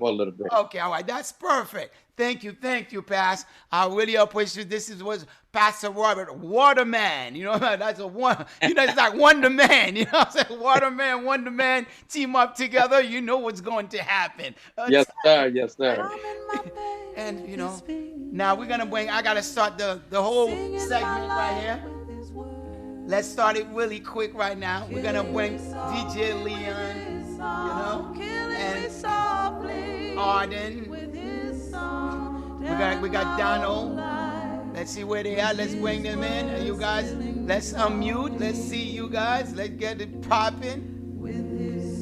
a little bit. Okay, all right. That's perfect. Thank you, Pass. I really appreciate this. Was Pastor Robert Waterman. That's it's like Wonder Man. You know what I'm saying? Waterman, Wonder Man, team up together. You know what's going to happen. Yes, sir. And now we're gonna I gotta start the whole segment right here. Let's start it really quick right now. We're gonna bring DJ Leon, and Arden. We got Donald. Let's see where they are. Let's bring them in. You guys, let's unmute. Let's see you guys. Let's get it popping.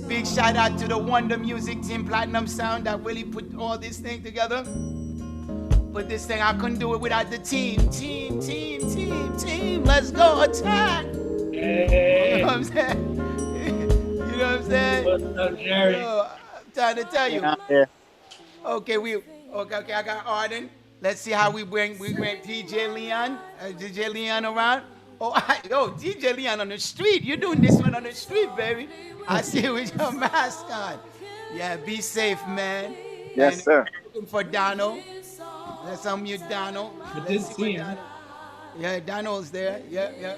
Big shout out to the Wonder Music Team, Platinum Sound, that really put all this thing together. Put this thing, I couldn't do it without the team. Let's go, attack. You know what I'm saying? Jerry. I'm trying to tell you. Yeah. Okay, okay, I got Arden. Let's see how we bring DJ Leon. DJ Leon around. DJ Leon on the street. You're doing this one on the street, baby. I see you with your mask on. Yeah, be safe, man. Yes, and sir. Looking for Donald. Let's unmute Donald. Let's see Donald. Yeah, Donald's there. Yeah.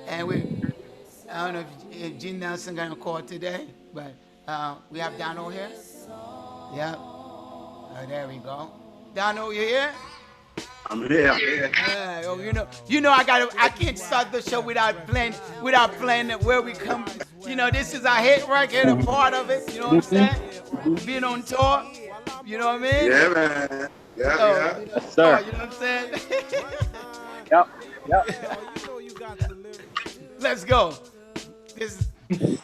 And I don't know if Gene Nelson gonna call today, but we have Donald here. Yeah. There we go. Donald, you here? I'm here. You know, I can't start the show without playing where we come. You know, this is our hit record, a part of it. You know what I'm saying? Being on tour. You know what I mean? Yeah, man. Yeah. Yes, sir. You know what I'm saying? Yep. Let's go. This. Let's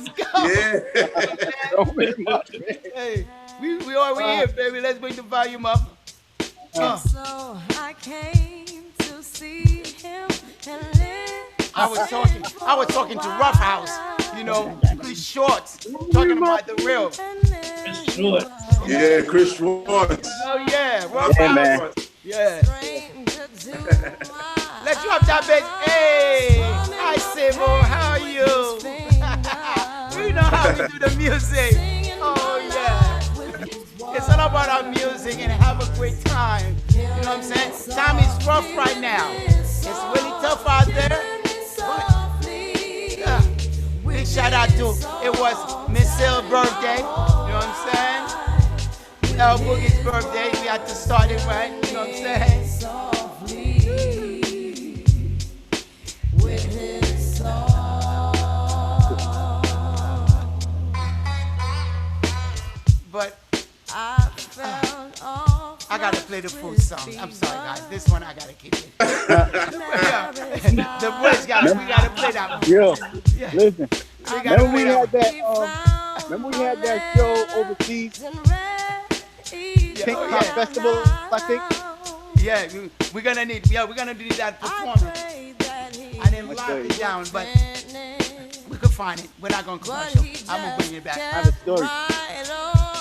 go. Yeah. Hey, we are here, baby. Let's bring the volume up. So I came to see him and live. I was talking to Rough House, you know, Chris Shorts, talking about the real. Chris Shorts. Yeah, Chris Schwartz. Oh yeah, Rough House. Man. Yeah. Let's drop that bass. Hey, hi Simo, how are you? We know how we do the music. Oh yeah. It's all about our music and have a great time. You know what I'm saying? Time is rough right now. It's really tough out there. Big shout out to, it was Miss Hill's birthday. You know what I'm saying? L Boogie's birthday. We had to start it right. You know what I'm saying? But I gotta play the full song. I'm sorry, guys. This one I gotta keep it. The boys we gotta play that one. Yo, Yeah. listen. Remember we had that show overseas, Pink Pop Festival, I think. Yeah, we're gonna need that performance. I didn't lock it down, but we could find it. We're not gonna commercial. I'm gonna bring it back. I have a story.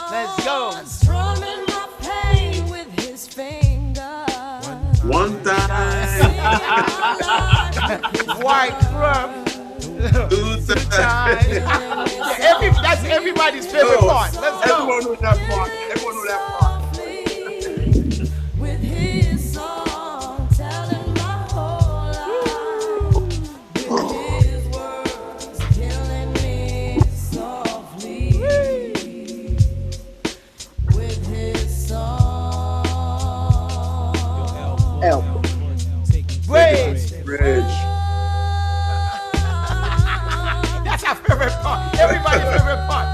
Let's go. Strumming my pain with his fingers. One time. White club. That's everybody's favorite part. Let's go. Everyone knows that part. Everyone knows that part. With his song telling my whole life. With his words killing me softly. With his song. Bridge. That's our favorite part. Everybody's favorite part.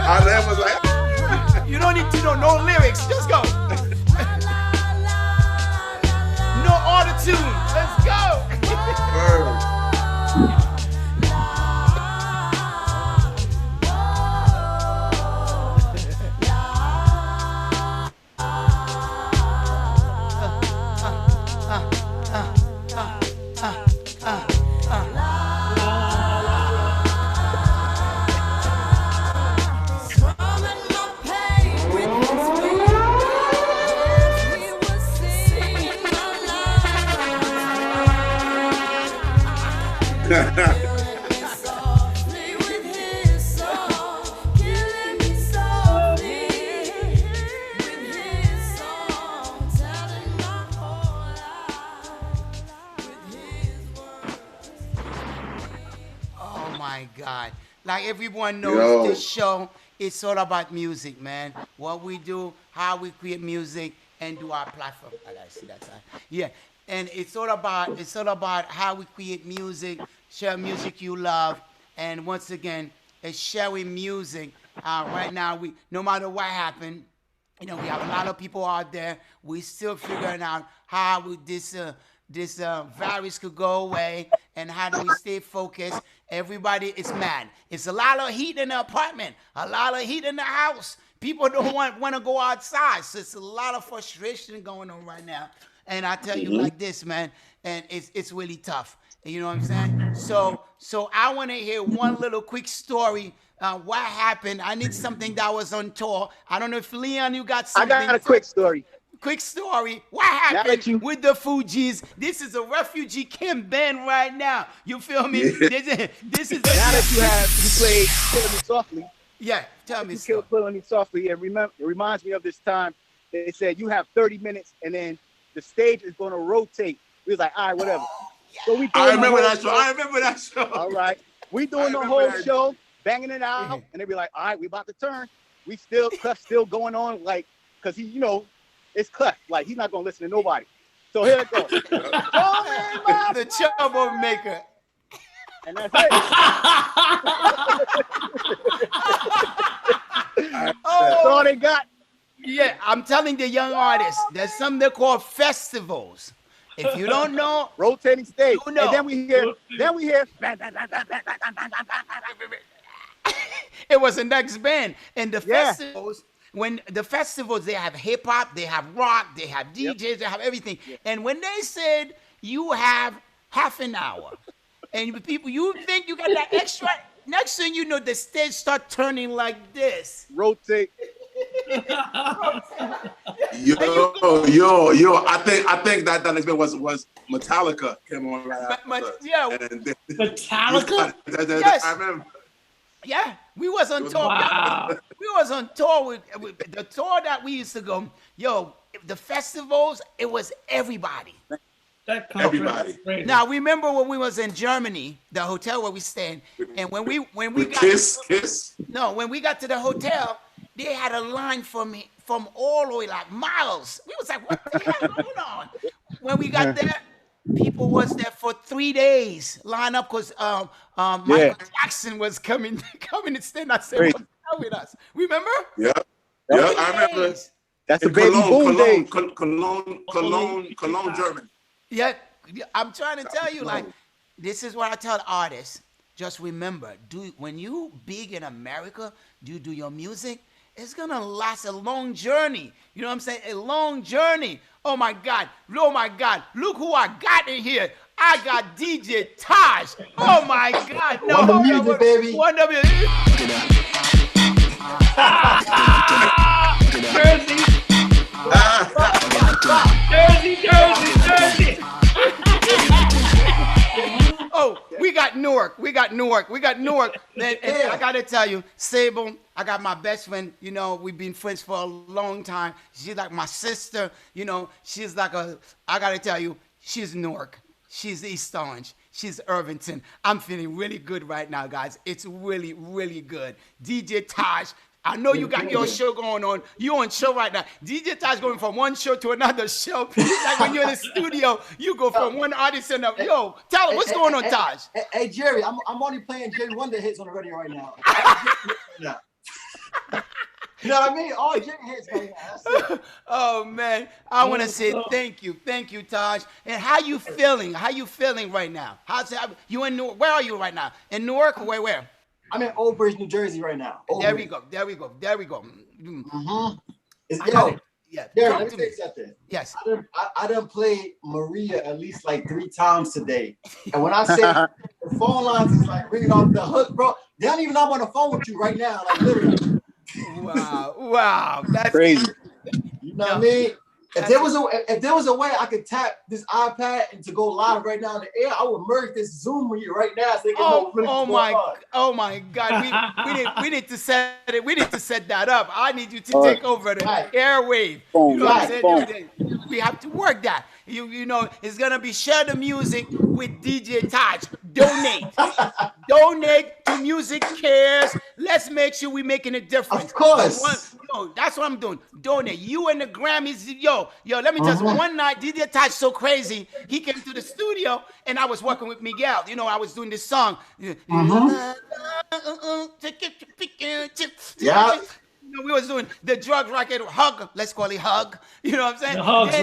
I was like, you don't need to know no lyrics. Just go. No auto-tune. Let's go. Oh my God. Like everyone knows, this show, it's all about music, man. What we do, how we create music, and do our platform. I gotta see that side. Yeah. And it's all about how we create music, share music you love, and once again, it's sharing music. Right now, no matter what happened, you know, we have a lot of people out there. We still figuring out how this virus could go away and how do we stay focused. Everybody is mad. It's a lot of heat in the apartment, a lot of heat in the house. People don't want to go outside, so it's a lot of frustration going on right now. And I tell you like this, man, and it's really tough. You know what I'm saying? So I want to hear one little quick story. What happened? I need something that was on tour. I don't know if Leon, you got something. I got a quick story. Quick story. What happened with the Fugees? This is a refugee camp band right now. You feel me? This is now that you played Killing Me Softly. Yeah, tell me. Killing Me Softly. It reminds me of this time. They said you have 30 minutes, and then the stage is going to rotate. We was like, all right, whatever. So we. I remember that show. All right, we doing the whole show, banging it out, and they be like, all right, we about to turn. We still Clef still going on, like, cause he, you know, it's Clef. Like he's not gonna listen to nobody. So here it goes. The troublemaker. And that's it. That's all they got. Yeah, I'm telling the young artists, there's something they call festivals. If you don't know, rotating stage. You know. And then we hear. It was the next band. And the festivals, when the festivals, they have hip hop, they have rock, they have DJs, they have everything. And when they said you have half an hour, and people, you think you got that extra, next thing you know, the stage start turning like this. Rotate. Yo! I think that next bit was Metallica came on right after. Metallica. Yes. I remember. Yeah, we was on tour. Wow. We was on tour with the tour that we used to go. Yo, the festivals, it was everybody. Everybody. Now remember when we was in Germany, the hotel where we stayed, and when we got Kiss. No, when we got to the hotel, they had a line from all the way like miles. We was like, what the hell going on? When we got there, people was there for 3 days, line up because Michael Jackson was coming to stand up with us. Remember? Yeah, I remember. That's the baby boom days. Cologne, Germany. Yeah, I'm trying to tell you, like, this is what I tell artists. Just remember, when you big in America, you do your music, it's gonna last a long journey. You know what I'm saying? A long journey. Oh my God, look who I got in here. I got DJ Taj. Oh my God. No, Wonder Music, baby. Wonder Music. Jersey. Oh, we got Newark. And I gotta tell you, Sable, I got my best friend, you know, we've been friends for a long time. She's like my sister, you know, she's like I gotta tell you, she's Newark. She's East Orange. She's Irvington. I'm feeling really good right now, guys. It's really, really good. DJ Taj, I know you got your show going on. You on show right now. DJ Taj going from one show to another show. Like when you're in the studio, you go from one artist to another. Yo, tell him what's going on, Taj. Hey, Jerry, I'm only playing Jerry Wonder hits on the radio right now. You know what I mean? All Jerry hits right now. Oh man, I want to say thank you, Taj. And how you feeling? How you feeling right now? How's it? You in Newark? Where are you right now? In Newark or where? I'm in Old Bridge, New Jersey right now. There we go. Mm-hmm. Yeah. Jerry, let me say something. Yes. I done played Maria at least like 3 times today. And when I say the phone lines is like ringing off the hook, bro, they don't even know I'm on the phone with you right now. Like literally. Wow. That's crazy. You know what I mean? If there was a way I could tap this iPad and to go live right now in the air, I would merge this Zoom with you right now so they can know really oh my God. We need to set it. We need to set that up. I need you to take over the airwave. You know what I'm saying? We have to work that. You know, it's gonna be share the music with DJ Taj. Donate to Music Cares. Let's make sure we're making a difference. Of course. That's what I'm doing. Donate. You and the Grammys. Yo, let me tell you. One night, DJ Taj so crazy. He came to the studio and I was working with Miguel. You know, I was doing this song. Yeah. You know, we was doing the drug rocket hug. Let's call it hug. You know what I'm saying? The hugs,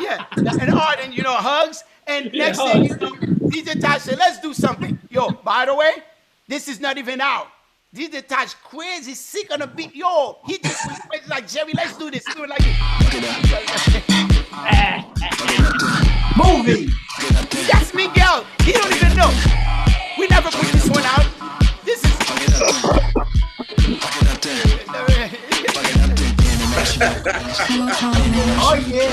yeah. And Arden, you know, hugs. And next thing you know, DJ Taj said, let's do something. Yo, by the way, this is not even out. DJ Taj crazy, sick on the beat. Yo, he just went crazy like, Jerry, let's do this. Do it like this. Movie. That's Miguel. He don't even know. We never put this one out. This is. Oh yeah.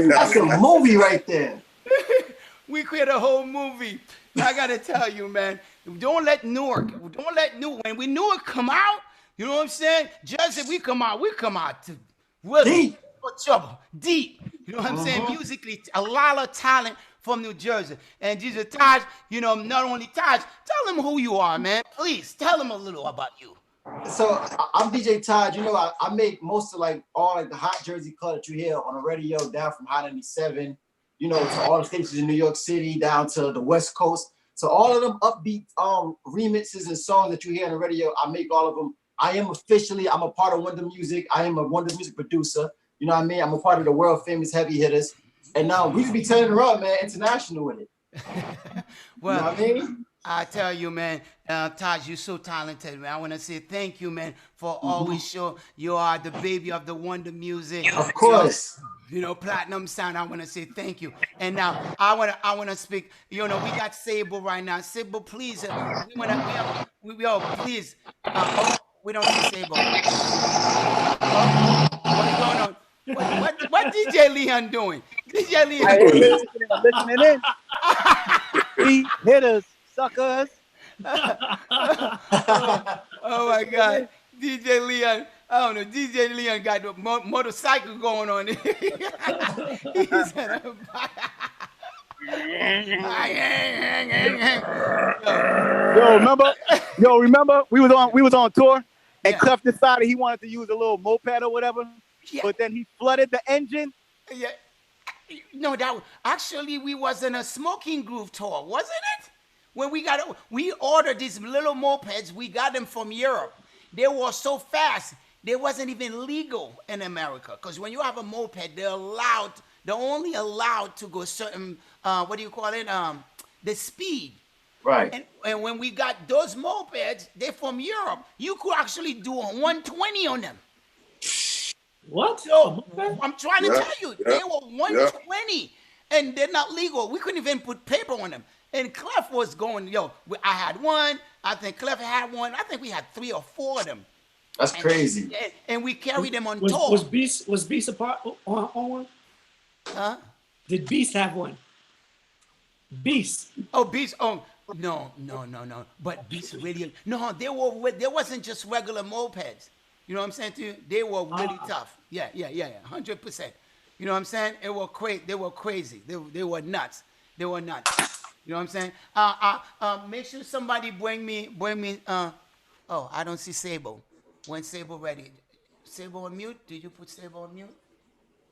That's a movie right there. We create a whole movie. I gotta tell you, man. Don't let Newark. When we Newark come out, you know what I'm saying? Just if we come out to really Deep. trouble. Deep. You know what I'm saying? Musically, a lot of talent from New Jersey. And Jesus Taj, you know, not only Taj, tell him who you are, man. Please tell him a little about you. So I'm DJ Taj. You know, I make most of like all like the hot Jersey club that you hear on the radio, down from Hot 97, you know, to all the stations in New York City, down to the West Coast. So all of them upbeat remixes and songs that you hear on the radio, I make all of them. I'm a part of Wonder Music. I am a Wonder Music producer. You know what I mean? I'm a part of the world famous Heavy Hitters. And now we could be turning around, man, international with it. Well, you know what I mean? I tell you, man, Taj, you're so talented, man. I want to say thank you, man, for always show you are the baby of the Wonder Music. Of course. You know, Platinum Sound. I want to say thank you. And now I want to speak. You know, we got Sable right now. Sable, please. Please. We don't see Sable. What's going on? What DJ Leon doing? DJ Leon. Listening in. We hitters, suckers. Oh my God, DJ Leon. I don't know. DJ Leon got the motorcycle going on. He's remember we was on tour and Clef decided he wanted to use a little moped or whatever, but then he flooded the engine. Yeah. No, actually we was in a Smoking Groove tour, wasn't it? When we ordered these little mopeds, we got them from Europe. They were so fast, they wasn't even legal in America. Because when you have a moped, they're only allowed to go certain, the speed. Right. And when we got those mopeds, they're from Europe. You could actually do a 120 on them. What? So I'm trying to tell you, they were 120 and they're not legal. We couldn't even put paper on them. And Clef was going, I had one. I think Clef had one. I think we had 3 or 4 of them. That's crazy. And we carried them on tour. Was Beast a part on one? Huh? Did Beast have one? Beast. Oh, Beast. Oh, no. But Beast really. No, there wasn't just regular mopeds. You know what I'm saying to you? They were really tough. Yeah, 100%. You know what I'm saying? They were crazy. They were nuts. You know what I'm saying? Make sure somebody bring me. I don't see Sable. When Sable ready? Sable on mute? Did you put Sable on mute?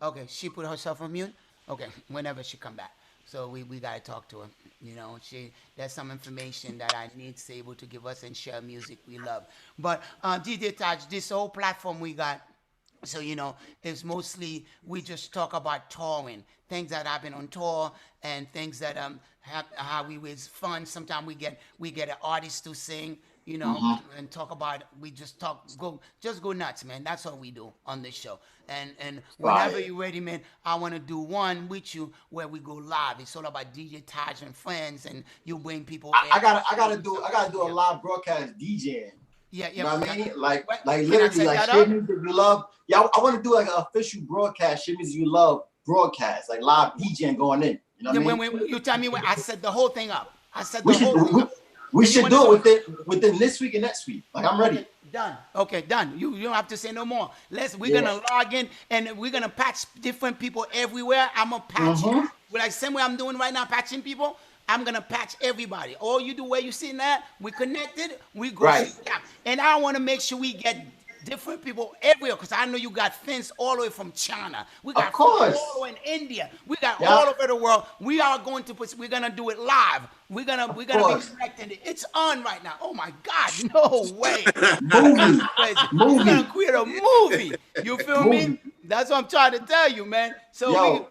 Okay, she put herself on mute. Okay, whenever she come back. So we gotta talk to her. You know, there's some information that I need Sable to give us and share music we love. But DJ Taj, this whole platform we got, so you know, it's mostly we just talk about touring, things that happen on tour, and things that how we was fun. Sometimes we get an artist to sing, you know, and talk about. We just go nuts, man. That's what we do on this show. And whenever you're ready, man, I want to do one with you where we go live. It's all about DJ Taj and friends, and you bring people. I gotta do a live broadcast DJing. Yeah. You know what I mean? Like literally, like shit music you love. Yeah, I want to do like an official broadcast, shit music you love broadcast, like live DJing going in. You know what I mean? When you tell me when I set the whole thing up. We should do it within this week and next week. Like I'm ready. Done. Okay, done. You don't have to say no more. We're gonna log in and we're gonna patch different people everywhere. I'm gonna patch like same way I'm doing right now, patching people. I'm gonna patch everybody. All you do where you sitting at, we connected, we go. Right. And I want to make sure we get different people everywhere. Because I know you got fans all the way from China. We got Of course. fans all the way in India. We got Yeah. all over the world. We are going to put. We're gonna do it live. We're gonna be course. connecting it. It's on right now. Oh my God! No way. Movie. We're gonna create a movie. You feel me? Movie. That's what I'm trying to tell you, man. So Yo.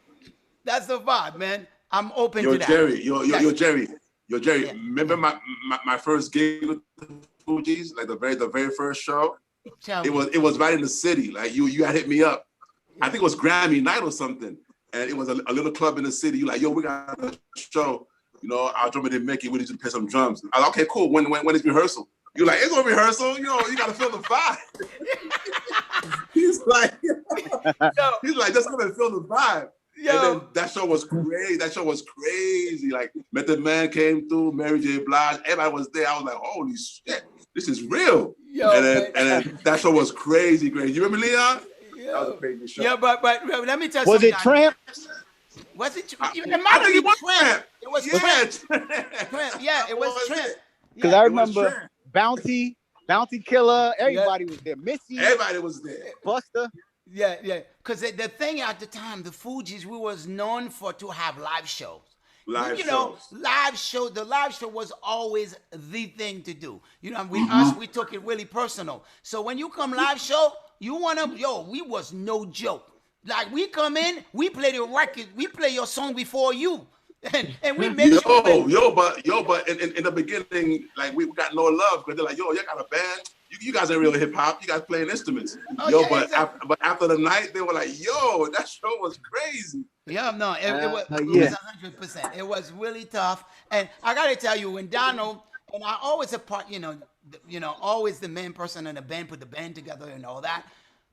that's the vibe, man. I'm open Yo, to that. Jerry, yo, Jerry. Yeah. Remember my first gig with the Fugees, like the very first show? Tell It me. was right in the city. Like you had hit me up. I think it was Grammy night or something. And it was a little club in the city. You like, yo, we got a show. You know, our drummer didn't make it. We need you to play some drums. I was like, okay, cool. When is rehearsal? You're like, it's gonna rehearsal. You know, you gotta feel the vibe. He's like, just come and feel the vibe. Yo. And then that show was crazy. Like Method Man came through, Mary J. Blige, everybody was there. I was like, holy shit, this is real. Yo, and then that show was crazy. You remember Leon? Yo. That was a crazy show. Yeah, but let me tell you Was something. it Tramp? Was it? It I might think be it was Tramp. It was Yeah. Tramp. Tramp. Yeah, it was Tramp. Because Yeah. I It was remember Tramp. Bounty Killer, everybody was there. Missy, Everybody was there. Buster. Yeah. Because the thing at the time, the Fugees, we was known to have live shows. Live you know, shows. the live show was always the thing to do. You know, we took it really personal. So when you come live show, we was no joke. Like we come in, we play the record, we play your song before you. And we make sure but in the beginning, like we got no love because they're like, yo, you got a band. You guys ain't real hip hop. You guys playing instruments. But after the night, they were like, yo, that show was crazy. Yeah, no, it was 100%. It was really tough. And I gotta tell you, when Donald, and I always always the main person in the band, put the band together and all that.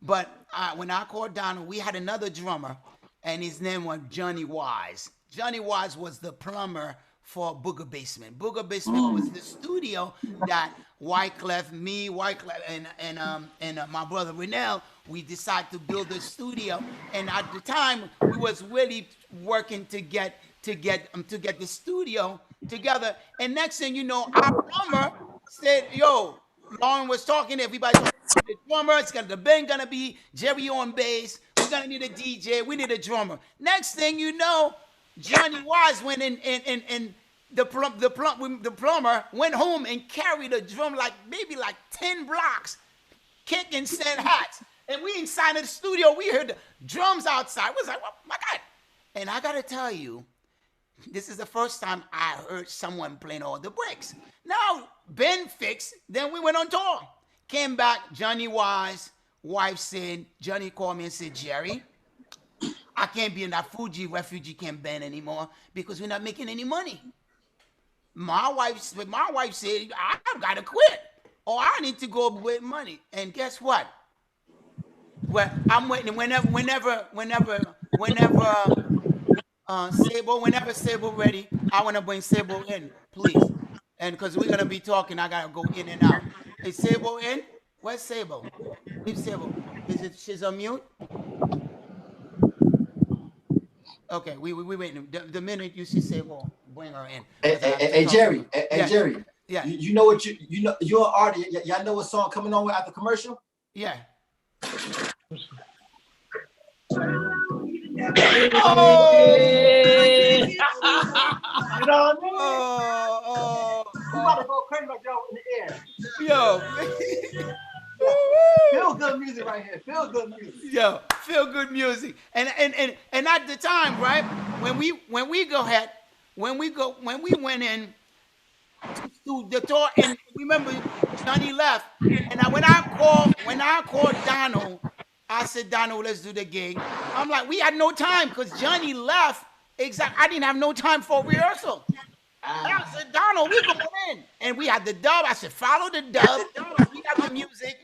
But when I called Donald, we had another drummer, and his name was Johnny Wise. Johnny Wise was the plumber for Booger Basement. Booger Basement was the studio that Wyclef, and my brother Renell, we decided to build a studio. And at the time, we was really working to get the studio together. And next thing you know, our plumber said, "Yo." Lauren was talking. Everybody talking about the drummer. The band gonna be Jerry on bass. We're gonna need a DJ. We need a drummer. Next thing you know, Johnny Wise went in and the plumber went home and carried a drum maybe 10 blocks, kicking sand hats. And we inside of the studio, we heard the drums outside. We was like, oh my God. And I gotta tell you, this is the first time I heard someone playing all the breaks. Now, Ben fixed, then we went on tour. Came back, Johnny Wise, wife said, Johnny called me and said, Jerry, I can't be in that Fuji refugee camp band anymore because we're not making any money. My wife said, I've got to quit or I need to go with money. And guess what? Well, I'm waiting whenever Sable ready, I want to bring Sable in, please. And because we're going to be talking, I got to go in and out. Is Sable in? Where's Sable? Leave Sable. She's on mute? Okay, we waiting. The minute you see Sable, bring her in. Hey, Jerry. Hey, Jerry. Yeah. You know what you're an artist. Y'all know what song coming on after commercial? Yeah. You about to go crazy like y'all in the air. Yo. Feel good music right here. Feel good music. Yo, feel good music. And at the time, right, when we went in to the tour, and remember Johnny left, and when I called Donald, I said, Donald, let's do the gig. I'm like, we had no time because Johnny left. I didn't have no time for rehearsal. I said, Donald, we going in. And we had the dub. I said, follow the dub. We got the music.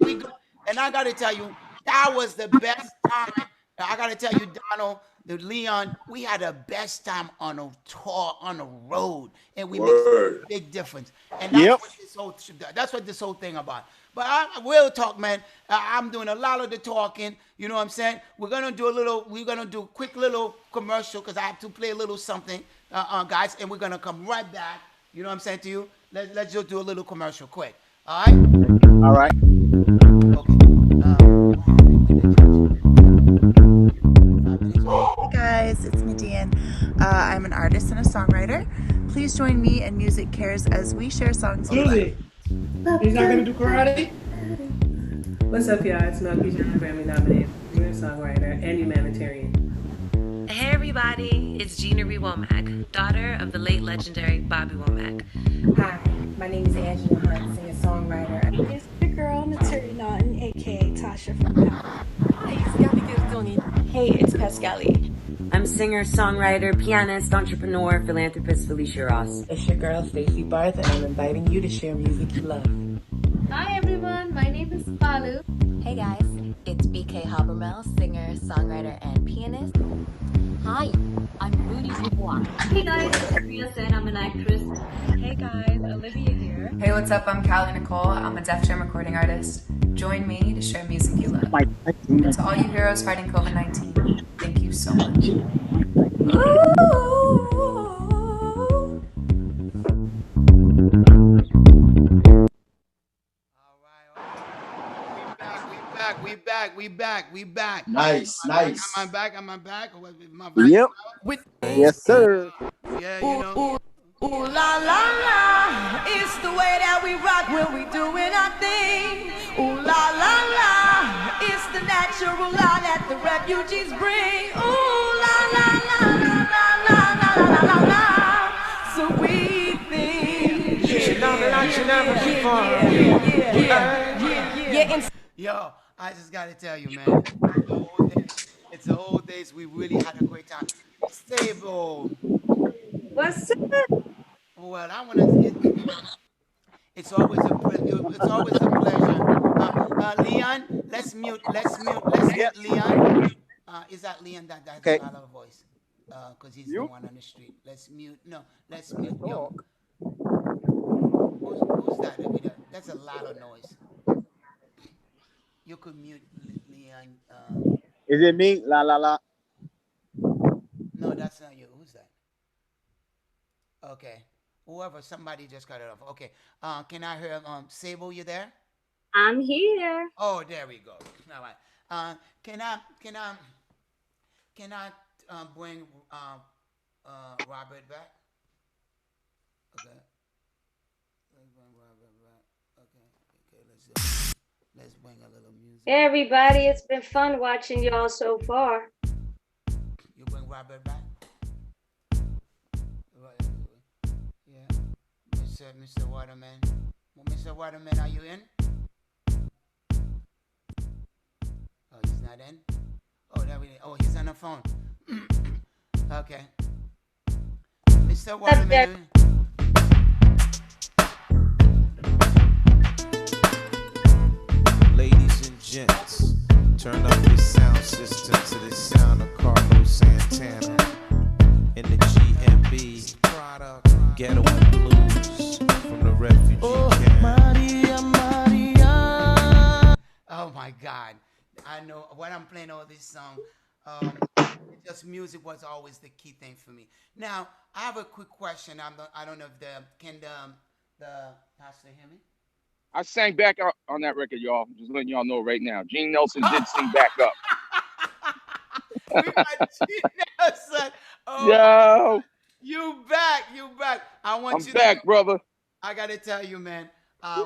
And I got to tell you, that was the best time. I got to tell you, Donald, Leon, we had the best time on a tour, on the road. And we made a big difference. And that's what this whole thing about. But I will talk, man. I'm doing a lot of the talking. You know what I'm saying? We're going to do a quick little commercial because I have to play a little something, guys. And we're going to come right back. You know what I'm saying to you? Let's just do a little commercial quick. All right? All right. Okay. guys, it's Nadine. I'm an artist and a songwriter. Please join me and Music Cares as we share songs you Susie, he's not gonna do karate? What's up, y'all? It's Milky John, Grammy-nominated singer-songwriter and humanitarian. Hey everybody, it's Gina Ree Womack, daughter of the late legendary Bobby Womack. Hi, my name is Angela Hunt, singer-songwriter. It's your girl, Naturi Naughton, aka Tasha from Power. Hey, it's Pascali. I'm singer, songwriter, pianist, entrepreneur, philanthropist Felicia Ross. It's your girl, Stacey Barth, and I'm inviting you to share music you love. Hi everyone, my name is Palu. Hey guys, it's BK Habermel, singer, songwriter, and pianist. Hi, I'm Rudy Dubois. Hey guys, it's Ria Sen, I'm an actress. Hey guys, Olivia here. Hey, what's up? I'm Callie Nicole. I'm a Def Jam recording artist. Join me to share music you love. And to all you heroes fighting COVID-19, thank you so much. We back. Nice. Am I back? Yep. Yes, sir. Yeah, you know. Ooh la la la, it's the way that we rock when we doing our thing. Ooh la la la, it's the natural law that the refugees bring. Ooh la la la la la la la la la. So we think. Yo, I just gotta tell you, man. It's the old days. We really had a great time. Stable. What's up? Well, I want to. It's always a pleasure. Leon, let's mute Leon. Is that Leon that has a lot of voice? Because he's the one on the street. Let's mute. No, let's mute. Yo, who's that over there? That's a lot of noise. You could mute Leon. Is it me? La la la. No, that's not you. Who's that? Okay. Whoever, somebody just cut it off. Okay. Can I hear Sable, you there? I'm here. Oh, there we go. All right. Can I bring Robert back? Okay. Let's bring Robert back. Okay, let's bring a little music. Hey everybody, it's been fun watching y'all so far. You bring Robert back? Mr. Waterman. Well, Mr. Waterman, are you in? Oh, he's not in? Oh, there we go. Oh, he's on the phone. Okay. Mr. Waterman. Ladies and gents, turn up your sound system to the sound of Carlos Santana in the GMB Ghetto Blues from the refugee camp. Maria. Oh my God. I know when I'm playing all this song, just music was always the key thing for me. Now, I have a quick question. I don't know if the pastor hear me? I sang back up on that record, y'all. Just letting y'all know right now. Gene Nelson did sing back up. We got Gene Nelson. Oh, yo. You back. I'm back, brother. I gotta tell you, man.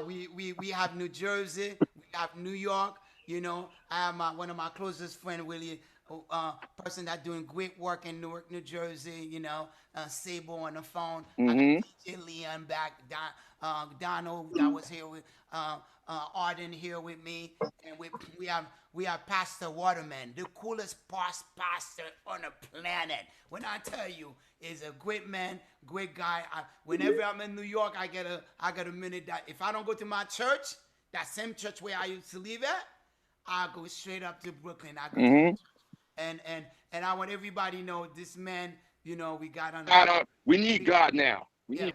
We have New Jersey, we have New York. You know, I have one of my closest friends, Willie, person that doing great work in Newark, New Jersey. You know, Sable on the phone. I got DJ Leon back. Donald that was here with Arden here with me, and we have Pastor Waterman, the coolest pastor on the planet. When I tell you, is a great man, great guy. Whenever I'm in New York, I get a minute that if I don't go to my church, that same church where I used to live at, I go straight up to Brooklyn. I go to the church. And I want everybody to know this man. You know, we got on. We need God now. We do.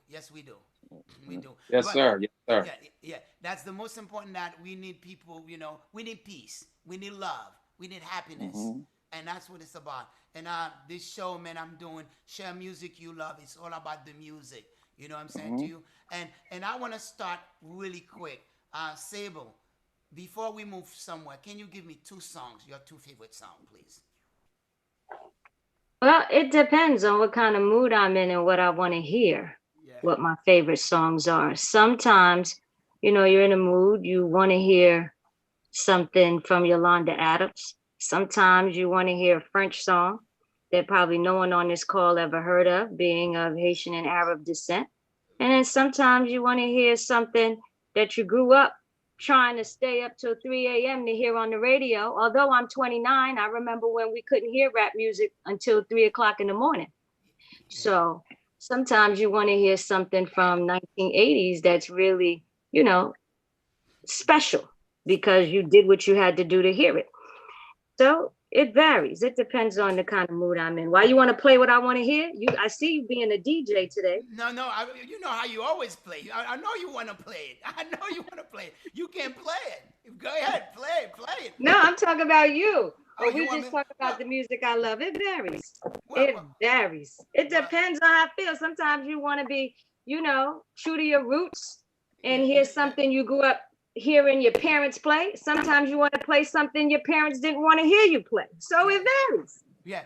Yes, we do. We do. Yes, sir. Yes, sir. Yeah. That's the most important. That we need people. You know, we need peace. We need love. We need happiness. And that's what it's about. And this show, man, I'm doing share music you love. It's all about the music. You know what I'm saying to you? And I want to start really quick. Sable, before we move somewhere, can you give me 2 songs, your 2 favorite songs, please? Well, it depends on what kind of mood I'm in and what I want to hear, what my favorite songs are. Sometimes, you're in a mood, you want to hear something from Yolanda Adams. Sometimes you want to hear a French song that probably no one on this call ever heard of, being of Haitian and Arab descent. And then sometimes you want to hear something that you grew up trying to stay up till 3 a.m. to hear on the radio. Although I'm 29, I remember when we couldn't hear rap music until 3 o'clock in the morning. So sometimes you want to hear something from 1980s that's really, special because you did what you had to do to hear it. So it varies. It depends on the kind of mood I'm in. Why you want to play what I want to hear? I see you being a DJ today. No, you know how you always play. I know you want to play it. I know you want to play it. You can play it. Go ahead, play it. No, I'm talking about you. Oh, we just talk about the music I love. It varies. It varies. It depends on how I feel. Sometimes you want to be, true to your roots and hear something you grew up hearing your parents play. Sometimes you want to play something your parents didn't want to hear you play. So it varies. Yeah,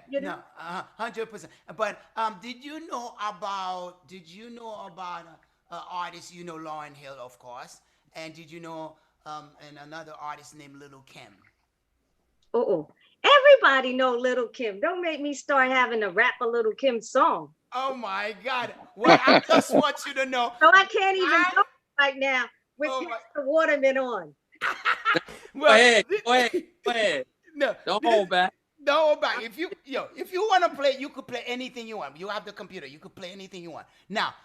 100%. But did you know about artist, Lauryn Hill, of course, and did you know and another artist named Little Kim? Everybody know Little Kim. Don't make me start having to rap a Little Kim song. Oh my God! Well, I just want you to know. So I can't even go right now with the Waterman on. Well, go ahead. No, don't hold back. Don't hold back. If you want to play, you could play anything you want. You have the computer. You could play anything you want. Now,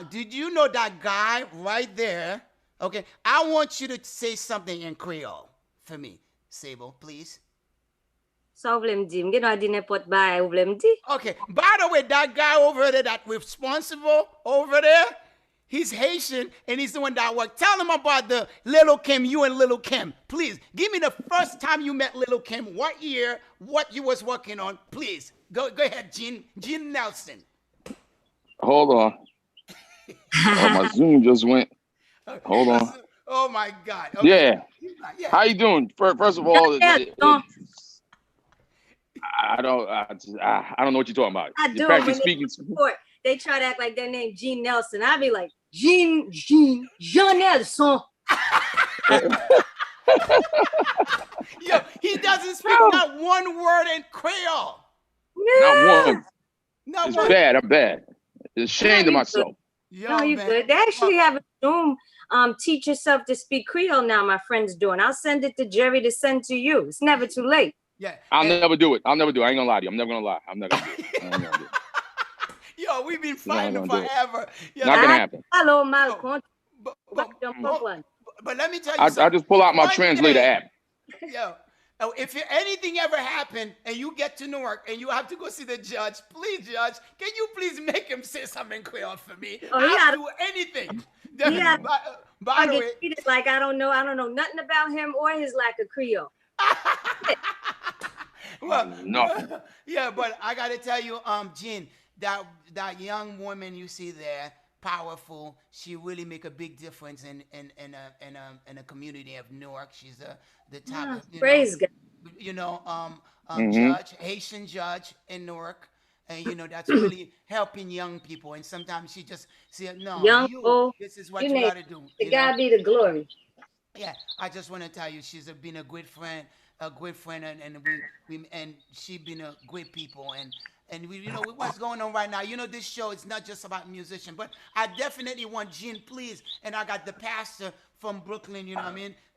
did you know that guy right there? Okay, I want you to say something in Creole for me, Sable, please. So okay, by the way, that guy over there that responsible over there, he's Haitian and he's the one that worked. Tell him about the Little Kim, you and Little Kim. Please, give me the first time you met Little Kim, what year, what you was working on. Please, go ahead, Gene Nelson. Hold on. My Zoom just went. Hold on. Oh my God. Okay. Yeah. How you doing? First of all, I don't know what you're talking about. I do. When they try to act like their name Gene Nelson. I'd be like, Jean Nelson. Yo, he doesn't speak not one word in Creole. Not one. It's bad. I'm bad. It's ashamed of myself. No, you good. They actually have a Zoom teach yourself to speak Creole now, my friend's doing. I'll send it to Jerry to send to you. It's never too late. Yeah. I'll never do it. I ain't gonna lie to you. I'm never gonna lie. I'm not gonna do it. I ain't gonna do it. Yo, we've been fighting forever. Not gonna happen. Hello, Malcolm. But let me tell you I just pull out my translator app. Yo, if anything ever happened and you get to Newark and you have to go see the judge, please, judge, can you please make him say something Creole for me? I'll do anything. By the way, treated like I don't know nothing about him or his lack of Creole. Well, no. Yeah, but I gotta tell you, Gene, that young woman you see there, powerful. She really make a big difference in a community of Newark. She's the top. Praise God. Judge, Haitian judge in Newark, and that's really helping young people. And sometimes she just said, "No, this is what you gotta do." To God be the glory. Yeah, I just want to tell you, she's been a great friend, and she been a great people, and we, what's going on right now. This show is not just about musicians, but I definitely want Gene, please, and I got the pastor from Brooklyn,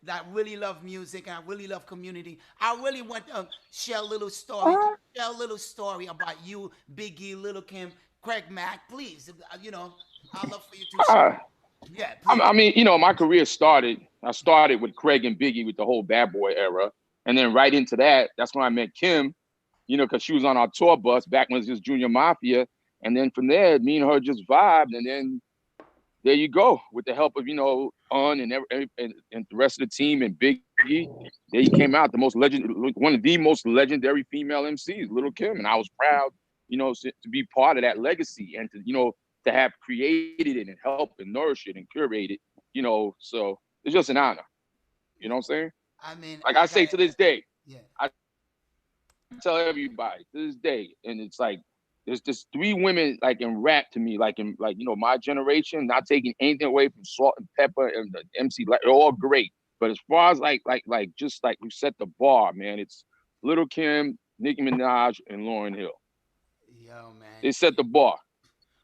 that really love music and I really love community. I really want to share a little story, about you, Biggie, Little Kim, Craig Mack, please. I'd love for you to share. Yeah. I mean, my career started. I started with Craig and Biggie with the whole Bad Boy era, and then right into that's when I met Kim. Because she was on our tour bus back when it was just Junior Mafia, and then from there, me and her just vibed, and then there you go with the help of and the rest of the team and Biggie. There you came out, one of the most legendary female MCs, Little Kim, and I was proud, to be part of that legacy and to have created it and helped and nourished it and curated, so it's just an honor. You know what I'm saying? I mean, like I say to this day, yeah. tell everybody to this day, and it's like there's just three women like in rap to me, like in like my generation, not taking anything away from Salt and Pepper and the MC, like they're all great. But as far as like just like we set the bar, man, it's Little Kim, Nicki Minaj, and Lauryn Hill. Yo, man. They set the bar.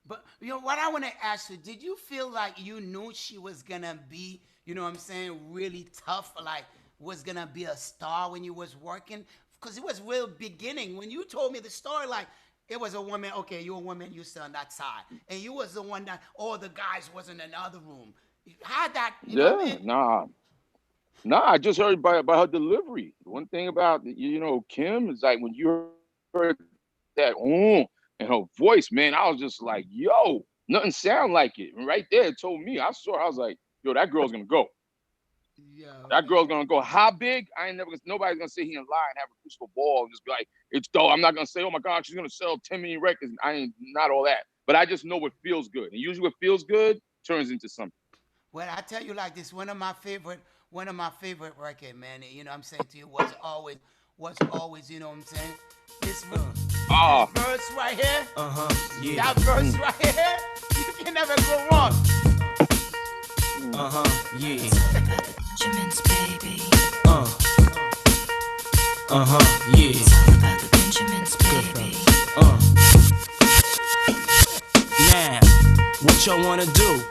But what I want to ask you, did you feel like you knew she was gonna be, you know what I'm saying, really tough, like was gonna be a star when you was working? Because it was real beginning. When you told me the story, like it was a woman, okay, you're a woman, you sit on that side. And you was the one that all the guys was in another room. How that, you know what I mean? Nah, I just heard about her delivery. One thing about, Kim is like when you heard that, and her voice, man, I was just like, yo, nothing sound like it. And right there, it told me, I was like, yo, that girl's gonna go. That girl's gonna go. How big? Nobody's gonna sit here and lie and have a crystal ball and just be like, it's dope. I'm not gonna say, oh my God, she's gonna sell 10 million records. I ain't not all that. But I just know what feels good. And usually what feels good turns into something. Well, I tell you like this, one of my favorite record, man, you know what I'm saying to you, was always, you know what I'm saying? This verse right here. Yeah. That verse right here, you can never go wrong. Yeah. Benjamin's baby. Yeah. It's all about the Benjamin's baby. Now, what y'all wanna do?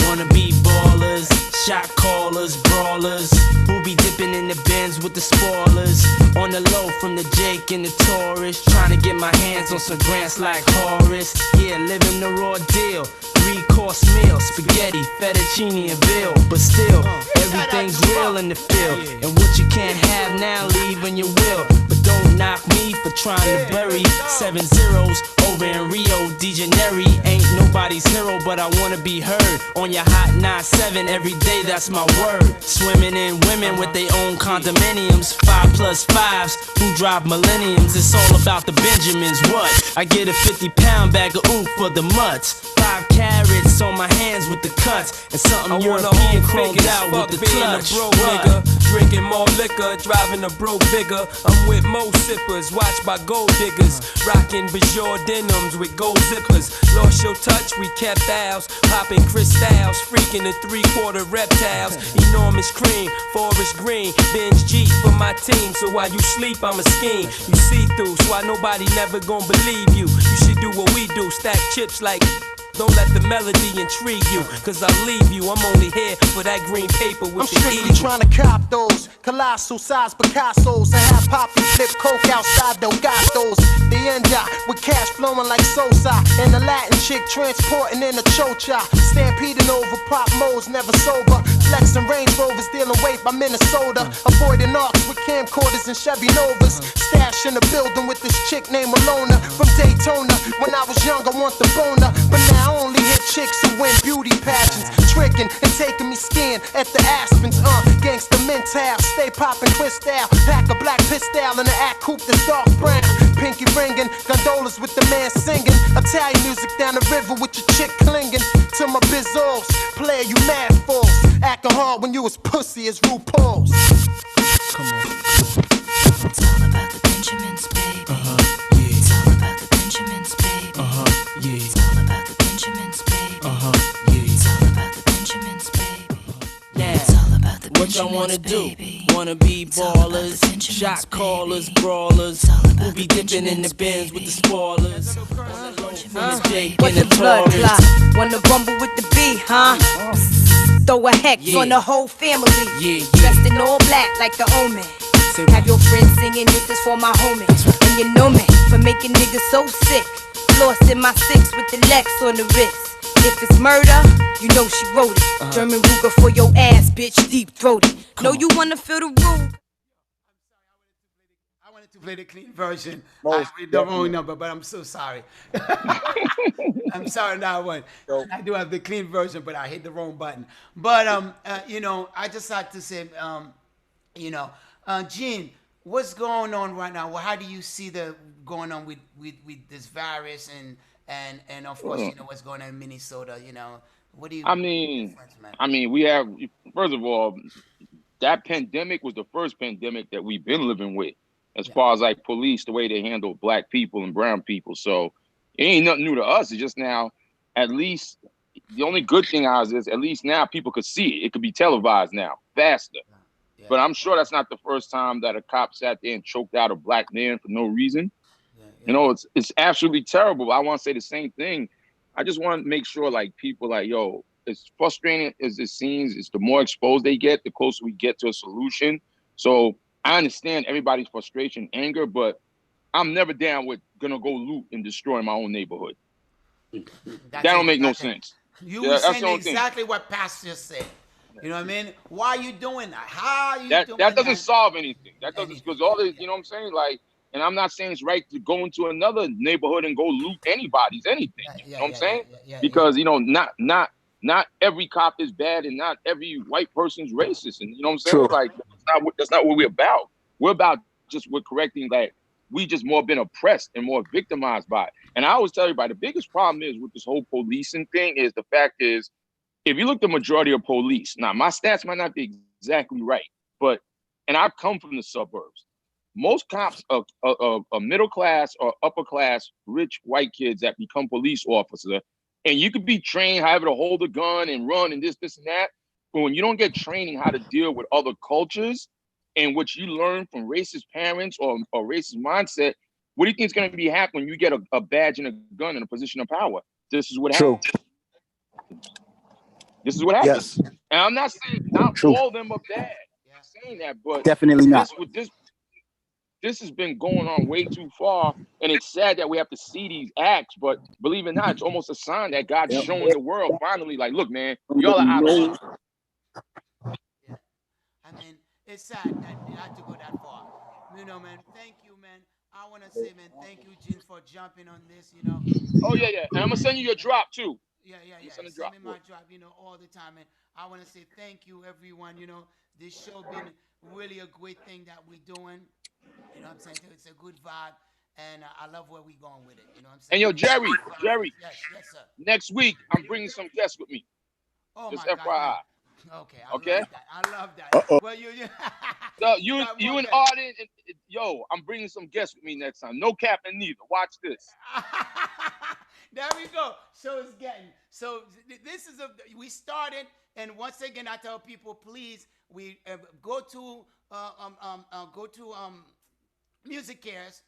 Wanna be ballers, shot callers, brawlers, who be dipping in the bins with the spoilers. On the low from the Jake and the Taurus, trying to get my hands on some grants like Horace. Yeah, living the raw deal. 3-course meal, spaghetti, fettuccine, and veal. But still, everything's real in the field. And what you can't have now, leave when you will. But don't knock me for trying to bury 7 zeros over in Rio de Janeiro. Ain't nobody's hero, but I wanna be heard on your hot 9-7 every day, that's my word. Swimming in women with their own condominiums, 5+5s who drive millenniums. It's all about the Benjamins, what? I get a 50-pound bag of oof for the mutts. 5 carrots on my hands with the cuts, and something European chromed out with the clutch. Broke nigga, drinking more liquor, driving a broke bigger. I'm with mo sippers, watched by gold diggers, rocking Bajor denims with gold zippers. Lost your touch, we kept ours, popping crystals, freaking the 3/4 reptiles. Enormous cream, forest green, binge G for my team. So while you sleep, I'm a scheme. You see through, so why nobody never gonna believe you. You should do what we do, stack chips like. Don't let the melody intrigue you, cause I'll leave you. I'm only here for that green paper with I'm the strictly trying to cop those colossal size Picassos and have Poppy flip coke outside Delgatos. The end with cash flowing like Sosa, and the Latin chick transporting in a chocha. Stampeding over pop modes, never sober. Flexing Range Rovers, dealing weight by Minnesota. Avoiding arcs with camcorders and Chevy Novas. Stash in the building with this chick named Alona from Daytona. When I was young, I want the boner, but now I only hit chicks who win beauty pageants, tricking and taking me skiing at the Aspens. Gangsta mental, stay popping crystal, pack a black pistol in the act coupe that's dark brown. Pinky ringing, gondolas with the man singing. Italian music down the river with your chick clinging to my bizzos. Player, you mad fools, acting hard when you as pussy as RuPaul's. Come on. It's all about the Benjamins, baby. Yeah. It's all about the Benjamins, baby. Yeah. It's all about the Benjamins, baby. Yeah. It's all about the Benjamins, baby. Now, It's all about the what y'all wanna Benjamins, do? baby. Wanna be ballers, shot callers, brawlers, who be dipping in the bins with the spoilers. From the Jake What and the the blood Taurus. clot? Wanna rumble with the B, huh? Throw a hex Yeah. on the whole family. Yeah, Dressed in all black like the omen. Have your friends singing, this is for my homies. And you know me for making niggas so sick. Lost in my 6 with the Lex on the wrist. If it's murder, you know she wrote it. German Ruger for your ass, bitch, deep throated. Know you wanna feel the room. I wanted to play the clean version. Most I read the wrong number, but I'm so sorry. I'm sorry, that one. I do have the clean version, but I hit the wrong button. But you know, I just had to say, you know, Gene, what's going on right now? Well, how do you see the going on with this virus and of course, you know, what's going on in Minnesota? You know, what do you? I mean, we have, first of all, that pandemic was the first pandemic that we've been living with. as far as like police, the way they handle black people and brown people. So it ain't nothing new to us. It's just now, at least the only good thing ours is at least now people could see it. It could be televised now faster. Yeah. But I'm sure that's not the first time that a cop sat there and choked out a black man for no reason. You know, it's absolutely terrible. I want to say the same thing. I just want to make sure like people like, yo, as frustrating as it seems, it's the more exposed they get, the closer we get to a solution. So I understand everybody's frustration, anger, but I'm never down with gonna go loot and destroy my own neighborhood. That don't make no sense. You were saying exactly what Pastor said. You know what I mean? Why are you doing that? How are you doing that? That doesn't solve anything. That doesn't, because all this, you know what I'm saying? Like, and I'm not saying it's right to go into another neighborhood and go loot anybody's anything. You know what I'm saying? Because, you know, not every cop is bad and not every white person's racist. And you know what I'm saying? True. Like, that's not what we're about. We're about we're correcting that we just more been oppressed and more victimized by it. And I always tell everybody, the biggest problem is with this whole policing thing is the fact is, if you look at the majority of police, now my stats might not be exactly right, but, and I come from the suburbs, most cops are middle class or upper class, rich white kids that become police officers. And you could be trained however to hold a gun and run and this and that. But when you don't get training how to deal with other cultures and what you learn from racist parents or racist mindset, what do you think is going to be happening when you get a badge and a gun in a position of power? This is what happens. This is what happens. Yes. And I'm not saying not all of them are bad. I'm not saying that, but Definitely not. This has been going on way too far, and it's sad that we have to see these acts. But believe it or not, it's almost a sign that God's showing the world finally, like, look, man, y'all are out of line. Yeah. I mean, it's sad that you had to go that far. You know, man. Thank you, man. I want to say, man, thank you, Gene, for jumping on this. You know. Oh yeah. And I'm gonna send you your drop too. Yeah. Send a Send drop me my drop, you know, all the time. And I want to say thank you, everyone. You know, this show been really a great thing that we're doing. You know what I'm saying? It's a good vibe, and I love where we're going with it. You know what I'm saying? And yo, Jerry, Yes, sir. next week I'm bringing some guests with me. Oh, just my FYI. God. Okay. Okay. I love that. Well, you so you and Arden, yo, I'm bringing some guests with me next time. No capping neither. Watch this. There we go. So it's getting. So this is we started, and once again, I tell people, please, we go to Music Cares,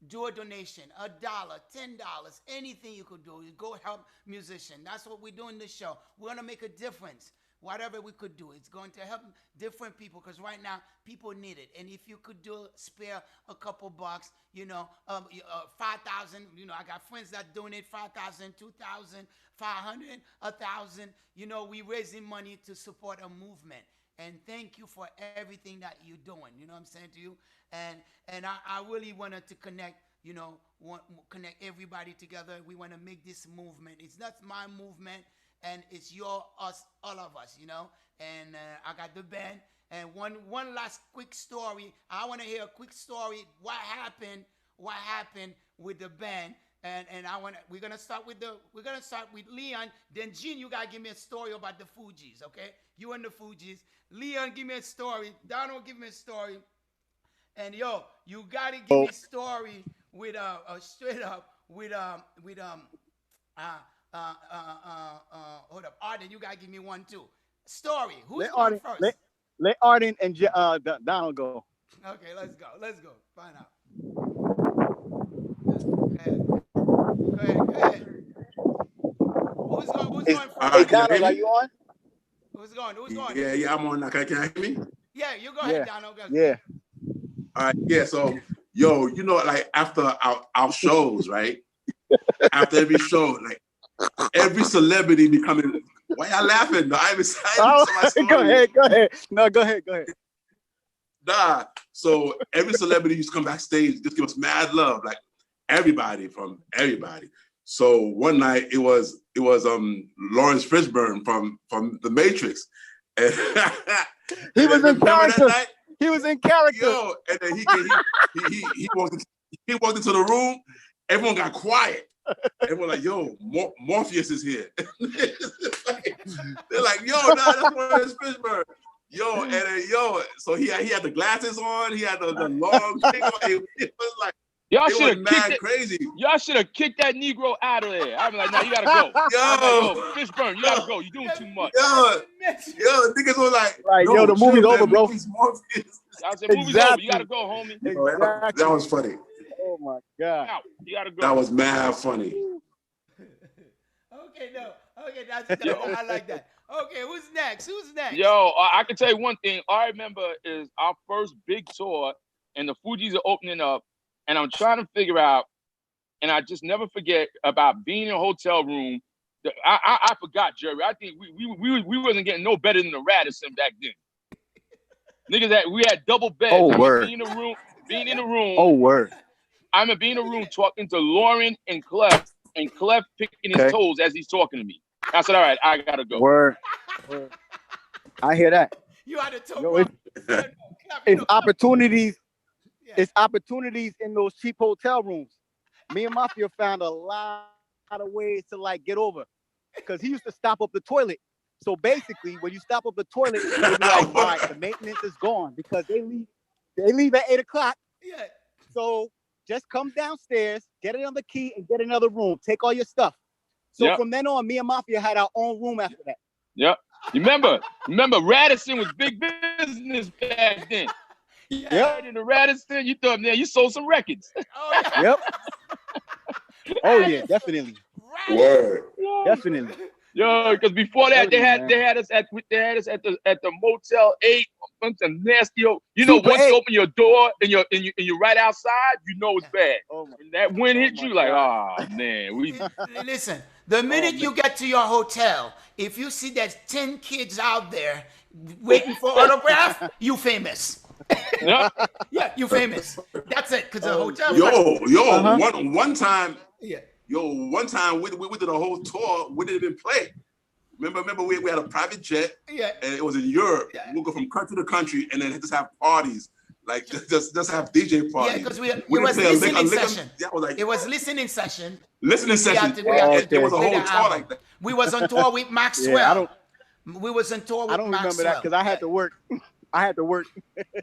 do a donation, $1, $10, anything you could do. You go help musicians. That's what we're doing this show. We want to make a difference. Whatever we could do, it's going to help different people, because right now people need it. And if you could spare a couple bucks, you know, 5,000, you know, I got friends that donate 5,000, 2,000, 500, 1,000. You know, we raising money to support a movement. And thank you for everything that you're doing. You know what I'm saying to you? And I really wanted to connect, you know, connect everybody together. We want to make this movement. It's not my movement. And it's us, all of us, you know. And I got the band. And one last quick story. I want to hear a quick story. What happened with the band? And we're gonna start with Leon. Then Gene, you gotta give me a story about the Fugees, okay? You and the Fugees. Leon, give me a story. Donald, give me a story. And yo, you gotta give me a story with straight up with hold up, Arden, you gotta give me one too. Story. Who's going first? Let Arden and Donald go. Okay, let's go. Find out. Go ahead. Who's going first? Hey, Donald, are you on? Who's going? Yeah, I'm on now. Can you hear me? Yeah, you go ahead, Donald. Yeah. All right, yeah, so, yo, you know, like, after our shows, right? After every show, like, every celebrity becoming. Why y'all laughing? No, I'm excited. Go ahead. No, go ahead. Nah. So every celebrity used to come backstage, just give us mad love, like everybody. So one night it was Lawrence Fishburne from The Matrix, and he was in character. He was in character. Yo, and then he walked into the room. Everyone got quiet. Everyone like, yo, Morpheus is here. They're like, yo, nah, that's Lawrence Fishburne. Yo, and then, so he had the glasses on, he had the long thing on. It was like, y'all it should was have mad crazy. Y'all should have kicked that Negro out of there. I'm like, no, you gotta go. Yo, Fishburne, you gotta go. You're doing too much. Yo, niggas were like, yo, the movie's over, bro. I said, movie's over. You gotta go, homie. Exactly. That was funny. Oh my God. You gotta go. That was mad funny. Okay, that's I like that. Okay, who's next? Yo, I can tell you one thing. All I remember is our first big tour, and the Fugees are opening up, and I'm trying to figure out, and I just never forget about being in a hotel room. I forgot, Jerry. I think we wasn't getting no better than the Radisson back then. Niggas that we had double beds. Oh, word. Being in the room. Oh, word. I remember being in the room talking to Lauren and Clef, and Clef picking his toes as he's talking to me. I said, all right, I gotta go. Word. I hear that. You had to talk. It's opportunities. It's opportunities in those cheap hotel rooms. Me and Mafia found a lot of ways to like get over, because he used to stop up the toilet. So basically, when you stop up the toilet, you'll be like, all right, the maintenance is gone because they leave at 8 o'clock. Yeah. So just come downstairs, get another key, and get another room. Take all your stuff. So from then on, me and Mafia had our own room after that. Yep. You remember Radisson was big business back then. Yep. In the Radisson, you thought, man, you sold some records. Oh, yeah. Yep. Oh yeah, definitely. Word. Definitely. Yo, because before that they had us at the Motel 8, bunch of nasty. You know, Super once you 8. open your door and you're right outside, you know it's bad. Oh my, and that wind hit you, like, oh man, we. Listen, the minute you get to your hotel, if you see there's 10 kids out there waiting for autograph, you famous. Yeah, you famous. That's it, because the hotel. One time. Yeah. Yo, one time we did a whole tour. We didn't even play. Remember we had a private jet. Yeah. And it was in Europe. Yeah. We'll go from country to country and then just have parties. Like just have DJ parties. Yeah, because it was listening session. Yeah, it was listening session. Listening session. There was a whole tour like that. We was on tour with Maxwell. We was on tour with Maxwell. I don't remember that because I had to work.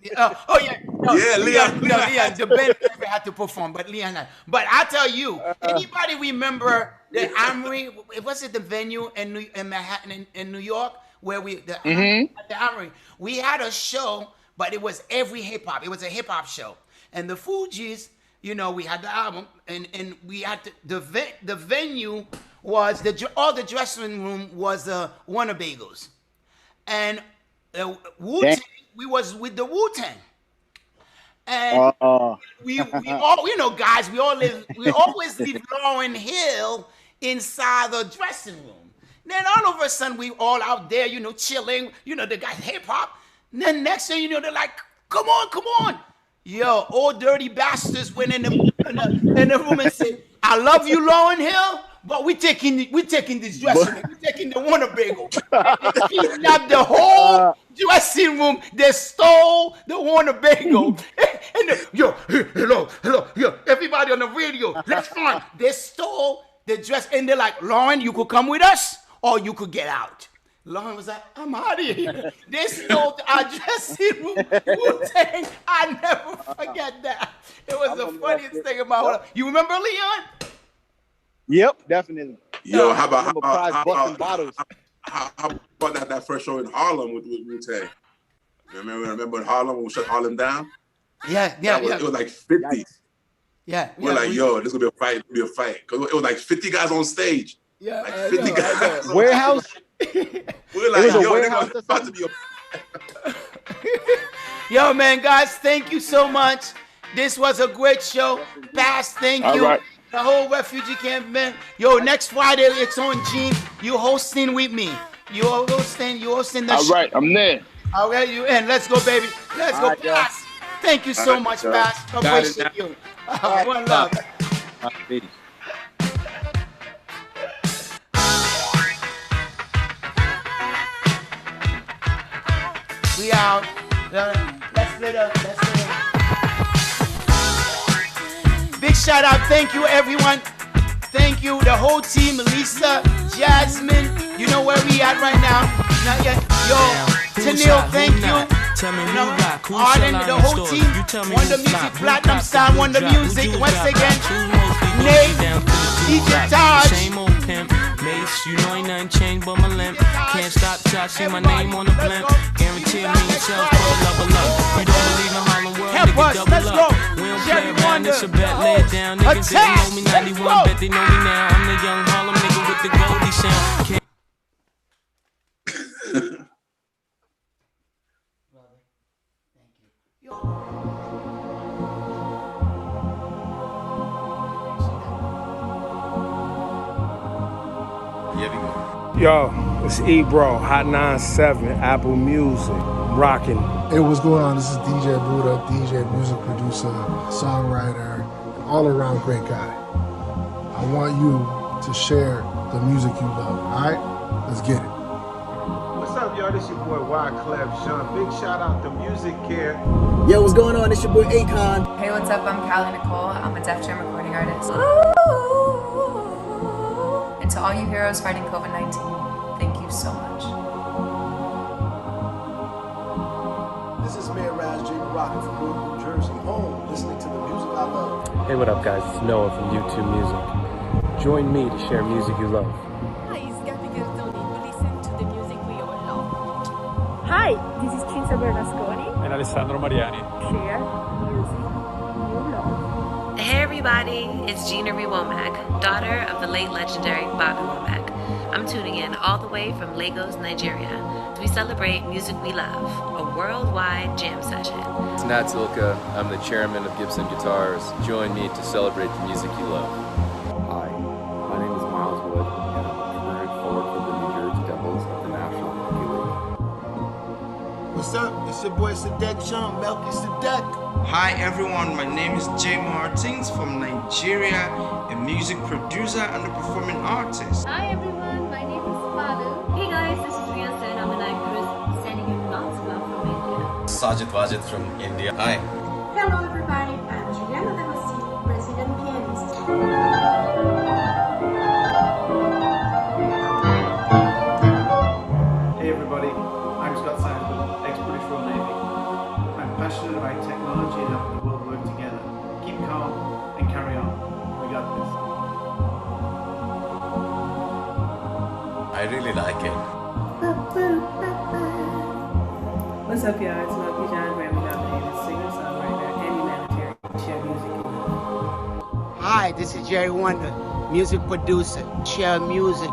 Yeah. Leon. Leon. The band never had to perform, but Leon. But I tell you, anybody remember the Armory? Was it the venue in Manhattan in New York where the Armory? We had a show, but it was every hip hop. It was a hip hop show, and the Fugees. You know, we had the album, and we had the venue was all the dressing room was the Winnebagos, and Wu-Tang. We was with the Wu-Tang. And we all, you know, guys, we always leave Lauryn Hill inside the dressing room. Then all of a sudden we all out there, you know, chilling, you know, the guys hip hop. Then next thing you know, they're like, come on. Yo, old dirty bastards went in the room and said, I love you, Lauryn Hill, but we taking this dressing room, we taking the Winnebago. They kidnapped the whole dressing room. They stole the Winnebago. And hello, yo, everybody on the radio, let's find. They stole the dress, and they're like, Lauren, you could come with us, or you could get out. Lauren was like, I'm out of here. They stole our dressing room. Wu-Tang. I never forget that. It was the funniest thing about my life. You remember Leon? Yep, definitely. Yo, how about that first show in Harlem with Wu-Tang? Remember in Harlem when we shut Harlem down? Yeah. It was like 50. Yeah. We're like, yo, this is gonna be a fight. Because it was like 50 guys on stage. Yeah. Like 50 guys. Warehouse. We're like, yo, it's about to be a Yo, man, guys, thank you so much. This was a great show. Bass, thank you. Right. The whole refugee camp, man. Yo, next Friday, it's on Gene. You hosting with me. You hosting the All show. right, I'm there. All right, you in. Let's go, baby. Let's go, Bass. Thank you so much, Bass. Appreciate you. One love. We out. Let's split up. Big shout out. Thank you, everyone. Thank you, the whole team. Lisa, Jasmine, You know where we at right now? Not yet. Yo, Tennille, thank you. Tell me who No, rock, who Arden, sell out the in whole stores. team. You tell me Wonder who Music, flop, who Platinum cop, Sound, who Wonder drop, Music. who Once drop, again, who mostly go Nate, down to the DJ rock. Taj. Same old pimp, Mace, you know ain't nothing changed but my limp. Can't stop till I see my name on the blimp. Guarantee a million sales for a level up. You don't believe in Harlem World, Help nigga, us, double let's up. go. We don't Jerry play around, Wonder. it's a bet, lay it down. Niggas didn't know me 91, bet they know me now. I'm the young Harlem nigga with the Goldie sound. Can't Yo, it's Ebro, Hot 97, Apple Music, rocking. Hey, what's going on? This is DJ Buddha, DJ, music producer, songwriter, and all-around great guy. I want you to share the music you love, all right? Let's get it. What's up, y'all? This your boy Wyclef Jean. Big shout out to Music Care. Yo, what's going on? It's your boy Akon. Hey, what's up? I'm Callie Nicole. I'm a Def Jam recording artist. And to all you heroes fighting COVID-19, thank you so much. This is Mayor Raz J. Rockin' from Newark, New Jersey, home, listening to the music I love. Hey, what up, guys? It's Noah from YouTube Music. Join me to share music you love. Hi, this is Cinzia Bernasconi. And Alessandro Mariani. Share music you love. Hey everybody, it's Gina Womack, daughter of the late legendary Bobby Womack. I'm tuning in all the way from Lagos, Nigeria, as we celebrate music we love, a worldwide jam session. It's Nat Zilka. I'm the chairman of Gibson Guitars. Join me to celebrate the music you love. Hi, my name is Miles Wood, and I'm a current forward for the New Jersey Devils of the National Hockey League. What's up? It's your boy Sadek Jean, Melky Sadek. Hi everyone, my name is Jay Martins from Nigeria, a music producer and a performing artist. Hi everyone, my name is Palu. Hey guys, this is Riya Sen. I'm an actress sending you lots of love from India. Sajid Wajid from India. Hi. Hello everybody, I'm Juliana Damasceno, resident pianist. Hey everybody, I'm Scott Sanford, ex-British Royal Navy. I'm passionate about technology and helping the world work together. Keep calm and carry on. We got this. I really like it. What's up, y'all? It's Melky John, Grammy-nominated singer, songwriter, and humanitarian. Share music you love. Hi, this is Jerry Wonder, music producer. Share music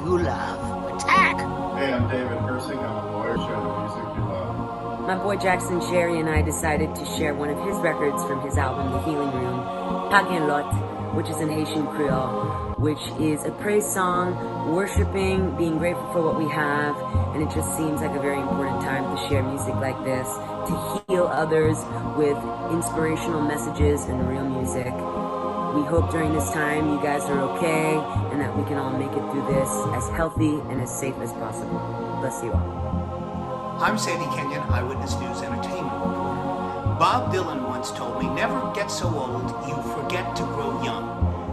you love. Attack! Hey, I'm David Persing. I'm a lawyer. Share the music you love. My boy Jackson Jerry and I decided to share one of his records from his album, The Healing Room, Paquin Lot, which is in Haitian Creole, which is a praise song, worshiping, being grateful for what we have, and it just seems like a very important time to share music like this, to heal others with inspirational messages and real music. We hope during this time you guys are okay and that we can all make it through this as healthy and as safe as possible. Bless you all. I'm Sandy Kenyon, Eyewitness News Entertainment reporter. Bob Dylan once told me, never get so old you forget to grow young.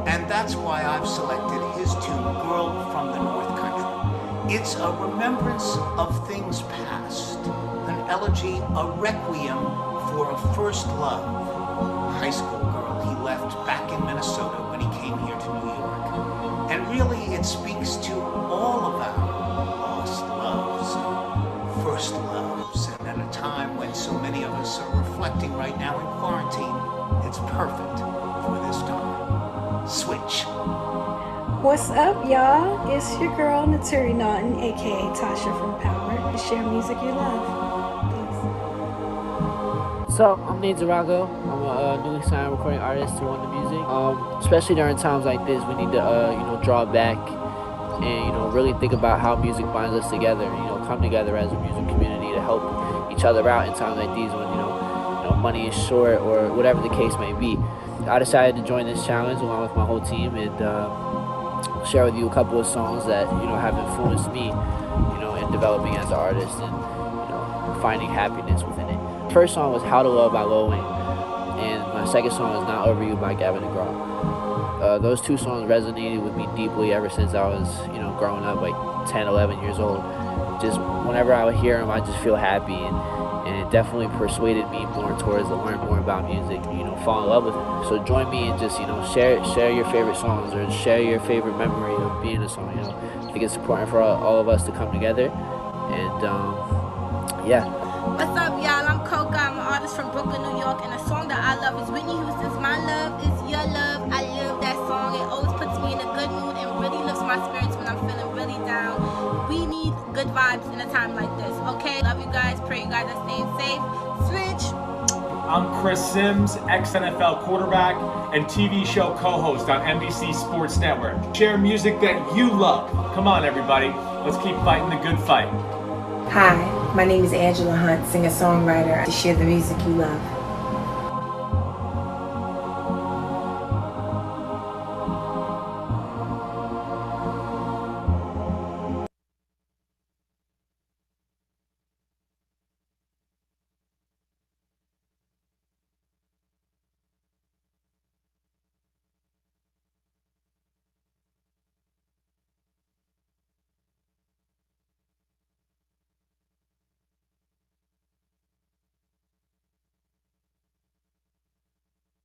And that's why I've selected his tune, Girl from the North Country. It's a remembrance of things past, an elegy, a requiem for a first love. High school girl he left back in Minnesota when he came here to New York. And really it speaks to all of our lost loves, first loves, and at a time when so many of us are reflecting right now in quarantine, it's perfect for this time. Switch. What's up, y'all? It's your girl, Naturi Naughton, aka Tasha from Power, and share music you love. So, I'm Nate Zarago. I'm a newly signed recording artist through Wonder Music. Especially during times like this, we need to, draw back and, really think about how music binds us together. Come together as a music community to help each other out in times like these when, money is short or whatever the case may be. I decided to join this challenge along with my whole team and share with you a couple of songs that, have influenced me, in developing as an artist and, finding happiness within it. First song was How to Love by Lil Wayne, and my second song is Not Over You by Gavin DeGraw. those two songs resonated with me deeply ever since I was, you know, growing up, like 10, 11 years old. Just whenever I would hear them, I just feel happy, and it definitely persuaded me more towards to learn more about music, you know, fall in love with it. So join me and just, you know, share your favorite songs or share your favorite memory of being a song. You know, I think it's important for all of us to come together, and yeah. What's up, y'all? I'm Coca. I'm an artist from Brooklyn, New York, and a song that I love is Whitney Houston's "My Love Is Your Love." I love that song. It always puts me in a good mood and really lifts my spirits when I'm feeling really down. We need good vibes in a time like this, okay? Love you guys. Pray you guys are staying safe. Switch. I'm Chris Sims, ex-NFL quarterback and TV show co-host on NBC Sports Network. Share music that you love. Come on, everybody. Let's keep fighting the good fight. Hi, my name is Angela Hunt, singer-songwriter. To share the music you love.